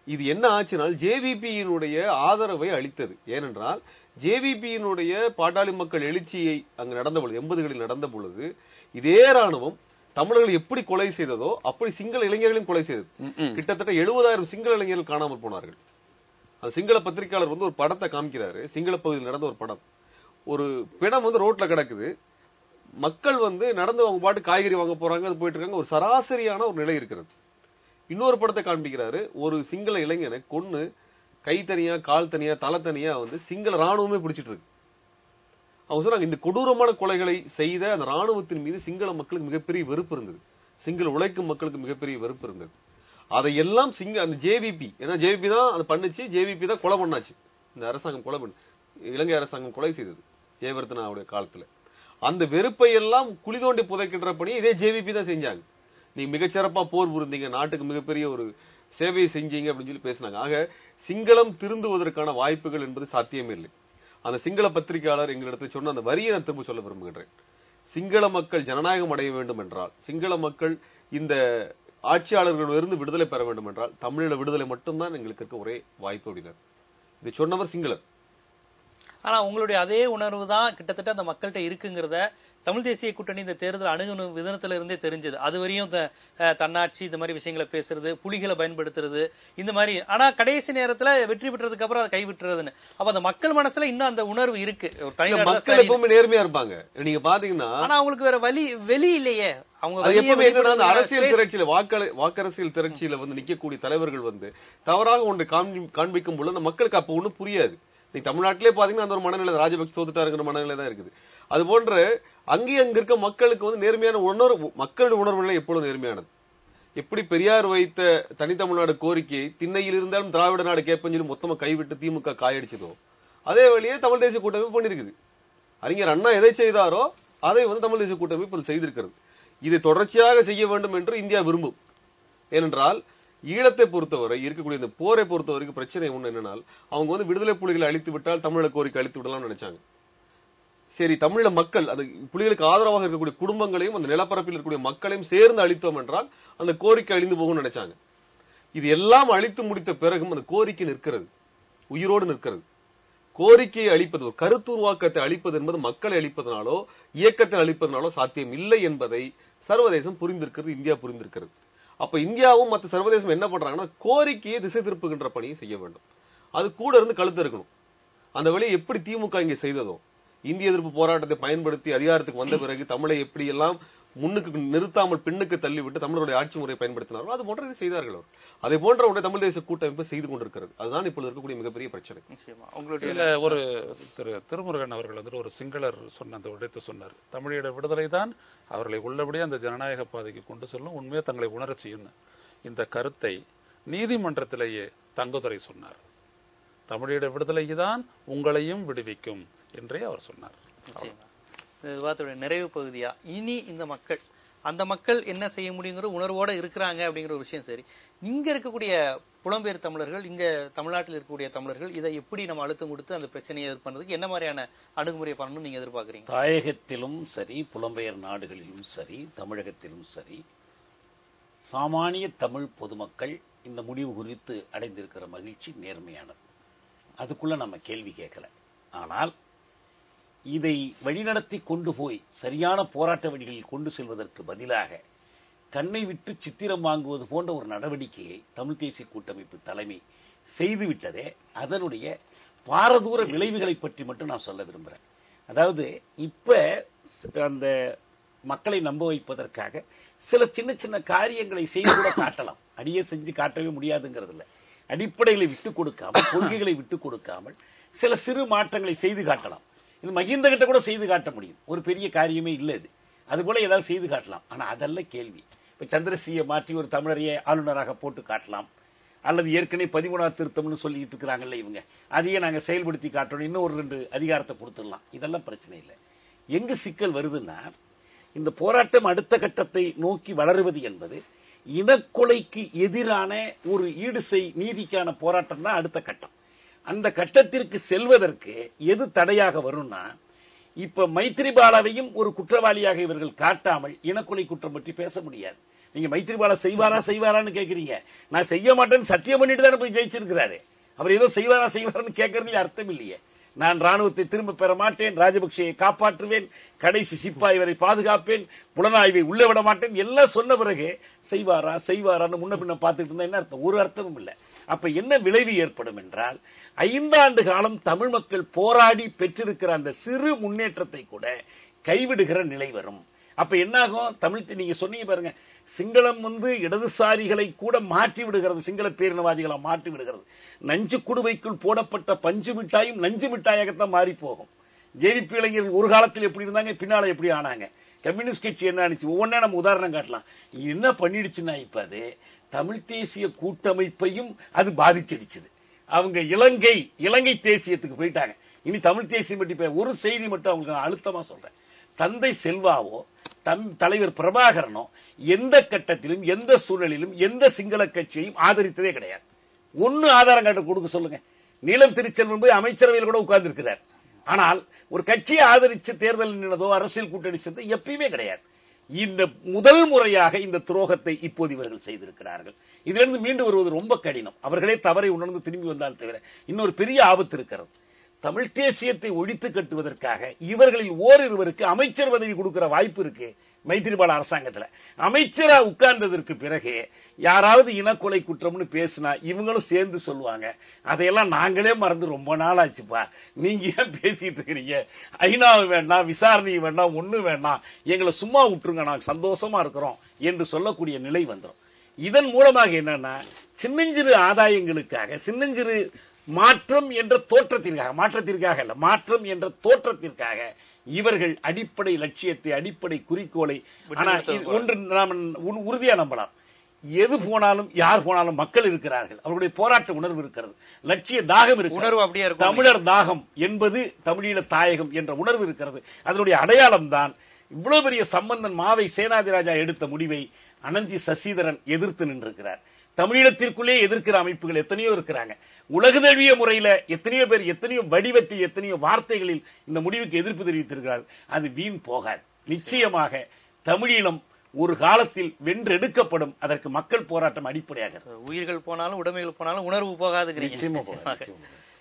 இது என்ன ஆச்சுனால் ஜேவிபியினுடைய ஆதரவை அளித்தது. ஏனென்றால் ஜேவிபியினுடைய பாட்டாளி மக்கள் எழுச்சியை அங்கு நடந்த பொழுது 80களில் நடந்த பொழுது இதே ராணுவம் தமிழர்கள் எப்படி கொலை செய்ததோ அப்படி சிங்கள இளைஞர்களையும் கொலை செய்தது. கிட்டத்தட்ட 70,000 சிங்கள இளைஞர்கள் காணாமல் போனார்கள். அந்த சிங்கள பத்திரிகையாளர் வந்து ஒரு படத்தை காமிக்கிறாரு. சிங்கள பகுதியில் நடந்த ஒரு படம். ஒரு பிணம் வந்து ரோட்ல கிடக்குது. மக்கள் வந்து நடந்து அவங்க பாட்டு காய்கறி வாங்க போறாங்க, அது போயிட்டு இருக்காங்க. ஒரு சராசரியான ஒரு நிலை இருக்கிறது. இன்னொரு படத்தை காண்பிக்கிறாரு. ஒரு சிங்கள இளைஞனை கொன்னு கை தனியா கால் தனியா தலை தனியா வந்து சிங்கள ராணுவமே பிடிச்சிட்டு இருக்கு. அவங்க சொல்றாங்க இந்த கொடூரமான கொலைகளை செய்த அந்த ராணுவத்தின் மீது சிங்கள மக்களுக்கு மிகப்பெரிய வெறுப்பு இருந்தது. சிங்கள உழைக்கும் மக்களுக்கு மிகப்பெரிய வெறுப்பு இருந்தது. அதையெல்லாம் அந்த ஜேவிபி, ஏன்னா ஜேவிபி தான் அதை பண்ணுச்சு, ஜேவிபி தான் கொலை பண்ணாச்சு. இந்த அரசாங்கம் கொலை பண்ணு, இலங்கை அரசாங்கம் கொலை செய்தது ஜெயவர்தனாவுடைய காலத்துல. அந்த வெறுப்பை எல்லாம் குழி தோண்டி புதைக்கின்ற பணி இதே ஜேவிபி தான் செஞ்சாங்க. நீங்க மிகச்சிறப்பா போர் புரிந்தீங்க, நாட்டுக்கு மிகப்பெரிய ஒரு சேவையை செஞ்சீங்க அப்படின்னு சொல்லி பேசினாங்க. ஆக சிங்களம் திருந்துவதற்கான வாய்ப்புகள் என்பது சாத்தியமே இல்லை. அந்த சிங்கள பத்திரிகையாளர் எங்களிடத்தில் சொன்ன அந்த வரியை நான் திரும்ப சொல்ல விரும்புகின்றேன். சிங்கள மக்கள் ஜனநாயகம் அடைய வேண்டும் என்றால், சிங்கள மக்கள் இந்த ஆட்சியாளர்களிலிருந்து விடுதலை பெற வேண்டும் என்றால் தமிழீழ விடுதலை மட்டும்தான் எங்களுக்கு இருக்க ஒரே வாய்ப்பு அப்படின்னார். இதை சொன்னவர் சிங்களர். ஆனா உங்களுடைய அதே உணர்வு தான் கிட்டத்தட்ட அந்த மக்கள்கிட்ட இருக்குங்கிறத தமிழ் தேசிய கூட்டணி இந்த தேர்தல் அணுகுணும் விதத்துல இருந்தே தெரிஞ்சது. அது வரையும் தன்னாட்சி இந்த மாதிரி விஷயங்களை பேசுறது, புலிகளை பயன்படுத்துறது இந்த மாதிரி. ஆனா கடைசி நேரத்துல வெற்றி பெற்றதுக்கு அப்புறம் அதை கைவிட்டுறதுன்னு. அப்ப அந்த மக்கள் மனசுல இன்னும் அந்த உணர்வு இருக்கு. மக்கள் எப்பவுமே நேர்மையா இருப்பாங்க. நீங்க பாத்தீங்கன்னா ஆனா அவங்களுக்கு வேற வெளி இல்லையே. அவங்க அரசியல் திரட்சியில வாக்கரசியல் திரட்சியில வந்து நிக்கக்கூடிய தலைவர்கள் வந்து தவறாக ஒன்றை காண்பிக்கும் பொழுது அந்த மக்களுக்கு அப்ப ஒண்ணும் புரியாது. நீ தமிழ்நாட்டிலே பாத்தீங்கன்னா அந்த ஒரு மனநிலை ராஜபக்ச தோத்துட்டாருங்கிற மனநிலை தான் இருக்குது. அது போன்ற அங்கேயும் அங்க இருக்க மக்களுக்கு வந்து நேர்மையான உணர்வு, மக்களுடைய உணர்வு நிலை எப்பொழுது நேர்மையானது. எப்படி பெரியார் வைத்த தனித்தமிழ்நாடு கோரிக்கையை திண்ணையில் இருந்தாலும் திராவிட நாடு கேட்பேன்னு சொல்லி மொத்தமா கைவிட்டு திமுக காயடிச்சதோ அதே வழியே தமிழ் தேசிய கூட்டமைப்பு பண்ணிருக்குது. அறிஞர் அண்ணா எதை செய்தாரோ அதை வந்து தமிழ் தேசிய கூட்டமைப்பு செய்திருக்கிறது. இதை தொடர்ச்சியாக செய்ய வேண்டும் என்று இந்தியா விரும்பும். ஏனென்றால் ஈழத்தை பொறுத்தவரை இருக்கக்கூடிய இந்த போரை பொறுத்தவரைக்கும் பிரச்சனை ஒண்ணு என்னன்னா, அவங்க வந்து விடுதலை புலிகளை அழித்து விட்டால் தமிழக கோரிக்கை அழித்து விடலாம்னு நினைச்சாங்க. சரி, தமிழக மக்கள் அது புலிகளுக்கு ஆதரவாக இருக்கக்கூடிய குடும்பங்களையும் அந்த நிலப்பரப்பில் இருக்கக்கூடிய மக்களையும் சேர்ந்து அழித்தோம் என்றால் அந்த கோரிக்கை அழிந்து போகும்னு நினைச்சாங்க. இது எல்லாம் அழித்து முடித்த பிறகும் அந்த கோரிக்கை நிற்கிறது, உயிரோடு நிற்கிறது. கோரிக்கையை அழிப்பது, ஒரு கருத்து உருவாக்கத்தை அழிப்பது என்பது மக்களை அழிப்பதனாலோ இயக்கத்தை அழிப்பதனாலோ சாத்தியம் இல்லை என்பதை சர்வதேசம் புரிந்திருக்கிறது, இந்தியா புரிந்திருக்கிறது. அப்ப இந்தியாவும் மற்ற சர்வதேசம் என்ன பண்றாங்கன்னா கோரிக்கையை திசை திருப்புகின்ற பணியை செய்ய வேண்டும். அது கூட இருந்து கழுத்து இருக்கணும். அந்த வழியை எப்படி திமுக இங்கே செய்ததோ, இந்திய எதிர்ப்பு போராட்டத்தை பயன்படுத்தி அதிகாரத்துக்கு வந்த பிறகு தமிழை எப்படி எல்லாம் முன்னுக்கு நிறுத்தாமல் பின்னுக்கு தள்ளிவிட்டு தமிழருடைய ஆட்சி முறையை பயன்படுத்தினார்கள், அது போன்ற இதை செய்தார்கள் அவர். அதை போன்ற ஒன்றை தமிழ் தேசிய கூட்டமைப்பு செய்து கொண்டிருக்கிறது. அதுதான் இப்பொழுது இருக்கக்கூடிய மிகப்பெரிய பிரச்சனை. உங்களுடைய ஒரு திருமுருகன் அவர்கள் வந்து ஒரு சிங்களர் சொன்ன அந்த விடயத்தை சொன்னார். தமிழீழ விடுதலை தான் அவர்களை உள்ளபடியே அந்த ஜனநாயக பாதைக்கு கொண்டு செல்லும், உண்மையை தங்களை உணர செய்யும். இந்த கருத்தை நீதிமன்றத்திலேயே தங்கதுரை சொன்னார். தமிழீழ விடுதலை தான் உங்களையும் விடுவிக்கும் என்றே அவர் சொன்னார். விவாதத்துடைய நிறைவு பகுதியா இனி இந்த மக்கள் அந்த மக்கள் என்ன செய்ய முடியுங்கிற உணர்வோட இருக்கிறாங்க அப்படிங்கிற ஒரு விஷயம். சரி, இங்க இருக்கக்கூடிய புலம்பெயர் தமிழர்கள், இங்க தமிழ்நாட்டில் இருக்கக்கூடிய தமிழர்கள் இதை எப்படி நம்ம அழுத்தம் கொடுத்து அந்த பிரச்சனையை எதிர்ப்பதுக்கு என்ன மாதிரியான அணுகுமுறை பண்ணணும் நீங்க எதிர்பார்க்கறீங்க? தாயகத்திலும் சரி, புலம்பெயர் நாடுகளிலும் சரி, தமிழகத்திலும் சரி, சாமானிய தமிழ் பொதுமக்கள் இந்த முடிவு குறித்து அடைந்திருக்கிற மகிழ்ச்சி நேர்மையானது. அதுக்குள்ள நம்ம கேள்வி கேட்கல. ஆனால் இதை வழிநடத்தி கொண்டு போய் சரியான போராட்ட வழிகளில் கொண்டு செல்வதற்கு பதிலாக கண்ணை விட்டு சித்திரம் வாங்குவது போன்ற ஒரு நடவடிக்கையை தமிழ் தேசிய கூட்டமைப்பு தலைமை செய்துவிட்டதே அதனுடைய பாரதூர விளைவுகளை பற்றி மட்டும் நான் சொல்ல விரும்புகிறேன். அதாவது இப்ப அந்த மக்களை நம்ப வைப்பதற்காக சில சின்ன சின்ன காரியங்களை செய்து கூட காட்டலாம். அடியே செஞ்சு காட்டவே முடியாதுங்கிறது இல்லை. அடிப்படைகளை விட்டுக் கொடுக்காமல், கொள்கைகளை விட்டுக் கொடுக்காமல் சில சிறு மாற்றங்களை செய்து காட்டலாம். இது மகிந்த கிட்ட கூட செய்து காட்ட முடியும். ஒரு பெரிய காரியமே இல்லை இது. அது போல ஏதாவது செய்து காட்டலாம். ஆனா அதல்ல கேள்வி. இப்ப சந்திரசியை மாற்றி ஒரு தமிழரையே ஆளுநராக போட்டு காட்டலாம். அல்லது ஏற்கனவே 13ஆம் திருத்தம்னு சொல்லிட்டு இருக்கிறாங்கல்ல இவங்க, அதையே நாங்க செயல்படுத்தி காட்டணும், இன்னும் ஒரு 2 அதிகாரத்தை கொடுத்துடலாம். இதெல்லாம் பிரச்சனை இல்லை. எங்கு சிக்கல் வருதுன்னா, இந்த போராட்டம் அடுத்த கட்டத்தை நோக்கி வளருவது என்பது இனக்கொலைக்கு எதிரான ஒரு ஈடுசெய் நீதிக்கான போராட்டம் தான் அடுத்த கட்டம். அந்த கட்டத்திற்கு செல்வதற்கு எது தடையாக வரும்னா, இப்ப மைத்திரிபாலவையும் ஒரு குற்றவாளியாக இவர்கள் காட்டாமல் இனக்கொலை குற்றம் பற்றி பேச முடியாது. நீங்க மைத்திரிபால செய்வாரான்னு கேக்குறீங்க. நான் செய்ய மாட்டேன்னு சத்தியம் பண்ணிட்டு தானே போய் ஜெயிச்சிருக்கிறாரு. அவர் ஏதோ செய்வாரான்னு கேட்கறதுல அர்த்தம் இல்லையே. நான் ராணுவத்தை திரும்ப பெற மாட்டேன், ராஜபக்சேயை காப்பாற்றுவேன், கடைசி சிப்பாய் வரை பாதுகாப்பேன், புலனாய்வை உள்ள விட மாட்டேன் எல்லாம் சொன்ன பிறகு செய்வாரான்னு முன்ன பின்ன பார்த்துட்டு இருந்தா என்ன அர்த்தம்? ஒரு அர்த்தமும் இல்லை. அப்ப என்ன விளைவு ஏற்படும் என்றால், 5 ஆண்டு காலம் தமிழ் மக்கள் போராடி பெற்றிருக்கிற அந்த சிறு முன்னேற்றத்தை கூட கைவிடுகிற நிலை வரும். அப்ப என்னாகும்? தமிழ் நீங்க சொன்னீங்க பாருங்க, சிங்களம் இடதுசாரிகளை கூட மாற்றி விடுகிறது, சிங்கள பேரினவாதிகளை மாற்றி விடுகிறது. நஞ்சு குடுவைக்குள் போடப்பட்ட பஞ்சு மிட்டாயும் நஞ்சு மிட்டாயாகத்தான் மாறி போகும். ஜேவிபி இளைஞர்கள் ஒரு காலத்தில் எப்படி இருந்தாங்க, பின்னால எப்படி ஆனாங்க. கம்யூனிஸ்ட் கட்சி என்ன ஆனிச்சு, ஒவ்வொன்றே நம்ம உதாரணம் காட்டலாம். என்ன பண்ணிடுச்சுன்னா, இப்ப அது தமிழ் தேசிய கூட்டமைப்பையும் அது பாதிச்சிடுச்சுது. அவங்க இலங்கை தேசியத்துக்கு போயிட்டாங்க. இனி தமிழ் தேசியம் பற்றி ஒரு செய்தி மட்டும் அவங்களுக்கு நான் அழுத்தமா சொல்றேன். தந்தை செல்வாவோ தலைவர் பிரபாகரனோ எந்த கட்டத்திலும் எந்த சூழலிலும் எந்த சிங்கள கட்சியையும் ஆதரித்ததே கிடையாது. ஒன்னு ஆதாரம் காட்ட கொடுக்க சொல்லுங்க. நீலம் திருச்செல்வன் போய் அமைச்சரவையில் கூட உட்கார்ந்து இருக்கிறார். ஆனால் ஒரு கட்சியை ஆதரிச்சு தேர்தல் நின்னதோ அரசியல் கூட்டணி சேர்ந்தோ எப்பயுமே கிடையாது. இந்த முதல் முறையாக இந்த துரோகத்தை இப்போது இவர்கள் செய்திருக்கிறார்கள். இதிலிருந்து மீண்டு வருவது ரொம்ப கடினம். அவர்களே தவறை உணர்ந்து திரும்பி வந்தால் தவிர இன்னொரு பெரிய ஆபத்து இருக்கிறது. தமிழ் தேசியத்தை ஒழித்து கட்டுவதற்காக இவர்களில் ஓரிருவருக்கு அமைச்சர் பதவி கொடுக்கிற வாய்ப்பு இருக்கு மைத்திரிபால அரசாங்கத்தில். அமைச்சரா உட்கார்ந்ததற்கு பிறகு யாராவது இனக்கொலை குற்றம்னு பேசினா இவங்களும் சேர்ந்து சொல்லுவாங்க, அதையெல்லாம் நாங்களே மறந்து ரொம்ப நாள் ஆச்சுப்பா, நீங்க ஏன் பேசிட்டு இருக்கிறீங்க, ஐநா வேண்டாம், விசாரணை வேண்டாம், ஒண்ணு வேண்டாம், எங்களை சும்மா விட்டுருங்க, நாங்க சந்தோஷமா இருக்கிறோம் என்று சொல்லக்கூடிய நிலை வந்துடும். இதன் மூலமாக என்னன்னா, சின்னஞ்சிறு ஆதாயங்களுக்காக, சின்னஞ்சிறு மாற்றம் என்ற தோற்றத்திற்காக இவர்கள் அடிப்படை லட்சியத்தை, அடிப்படை குறிக்கோளை ஒன்று நாம் உறுதியா நம்பலாம். எது போனாலும் யார் போனாலும் மக்கள் இருக்கிறார்கள், அவருடைய போராட்ட உணர்வு இருக்கிறது, லட்சிய தாகம் இருக்கிறது, தமிழர் தாகம் என்பது தமிழீழ தாயகம் என்ற உணர்வு இருக்கிறது. அதனுடைய அடையாளம் தான் இவ்வளவு பெரிய சம்பந்தன் மாவை சேனாதிராஜா எடுத்த முடிவை அனந்தி சசிதரன் எதிர்த்து நின்றிருக்கிறார். தமிழீழத்திற்குள்ளே எதிர்க்கிற அமைப்புகள் எத்தனையோ இருக்கிறாங்க. உலக தழுவிய முறையில் எத்தனையோ பேர் எத்தனையோ வடிவத்தில் எத்தனையோ வார்த்தைகளில் இந்த முடிவுக்கு எதிர்ப்பு தெரிவித்திருக்கிறார்கள். அது வீண் போகாது. நிச்சயமாக தமிழீழம் ஒரு காலத்தில் வென்றெடுக்கப்படும். அதற்கு மக்கள் போராட்டம் அடிப்படையாக. உயிர்கள் போனாலும் உடைமைகள் போனாலும் உணர்வு போகாது.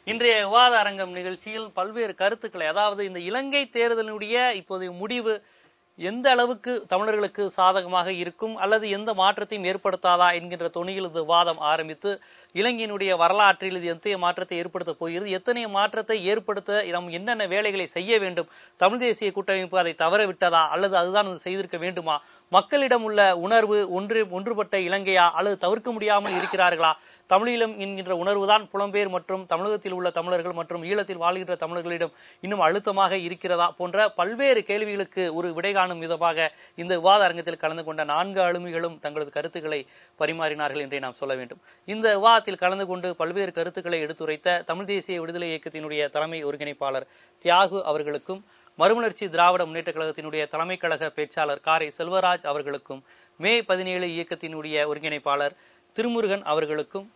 இன்றைய விவாத அரங்கம் நிகழ்ச்சியில் பல்வேறு கருத்துக்களை, அதாவது இந்த இலங்கை தேர்தலினுடைய இப்போதைய முடிவு எந்த அளவுக்கு தமிழர்களுக்கு சாதகமாக இருக்கும் அல்லது எந்த மாற்றத்தையும் ஏற்படுத்தாதா என்கின்ற தொனியில் இந்த விவாதம் ஆரம்பித்து, இலங்கையினுடைய வரலாற்றில் இது எத்தகைய மாற்றத்தை ஏற்படுத்த போகிறது, எத்தனைய மாற்றத்தை ஏற்படுத்த நாம் என்னென்ன வேலைகளை செய்ய வேண்டும், தமிழ் தேசிய கூட்டமைப்பு அதை தவற விட்டதா அல்லது அதுதான் செய்திருக்க வேண்டுமா, மக்களிடம் உள்ள உணர்வு ஒன்றுபட்ட இலங்கையா அல்லது தவிர்க்க முடியாமல் இருக்கிறார்களா, தமிழீழம் என்கின்ற உணர்வுதான் புலம்பெயர் மற்றும் தமிழகத்தில் உள்ள தமிழர்கள் மற்றும் ஈழத்தில் வாழ்கின்ற தமிழர்களிடம் இன்னும் அழுத்தமாக இருக்கிறதா போன்ற பல்வேறு கேள்விகளுக்கு ஒரு விடை காணும் விதமாக இந்த விவாத அரங்கத்தில் கலந்து கொண்ட 4 ஆளுமைகளும் தங்களது கருத்துக்களை பரிமாறினார்கள் என்றே நாம் சொல்ல வேண்டும். இந்த விவாதத்தில் கலந்து கொண்டு பல்வேறு கருத்துக்களை எடுத்துரைத்த தமிழ் தேசிய விடுதலை இயக்கத்தினுடைய தலைமை ஒருங்கிணைப்பாளர் தியாகு அவர்களுக்கும், மறுமலர்ச்சி திராவிட முன்னேற்ற கழகத்தினுடைய தலைமை கழக பேச்சாளர் காரை செல்வராஜ் அவர்களுக்கும், மே 17 இயக்கத்தினுடைய ஒருங்கிணைப்பாளர் திருமுருகன் அவர்களுக்கும்,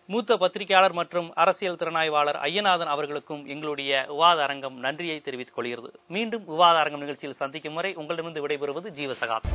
மூத்த பத்திரிகையாளர் மற்றும் அரசியல் திறனாய்வாளர் ஐயநாதன் அவர்களுக்கும் எங்களுடைய விவாத அரங்கம் நன்றியை தெரிவித்துக் கொள்கிறது. மீண்டும் விவாத அரங்கம் நிகழ்ச்சியில் சந்திக்கும் வரை உங்களிடமிருந்து விடைபெறுவது ஜீவசகாத்.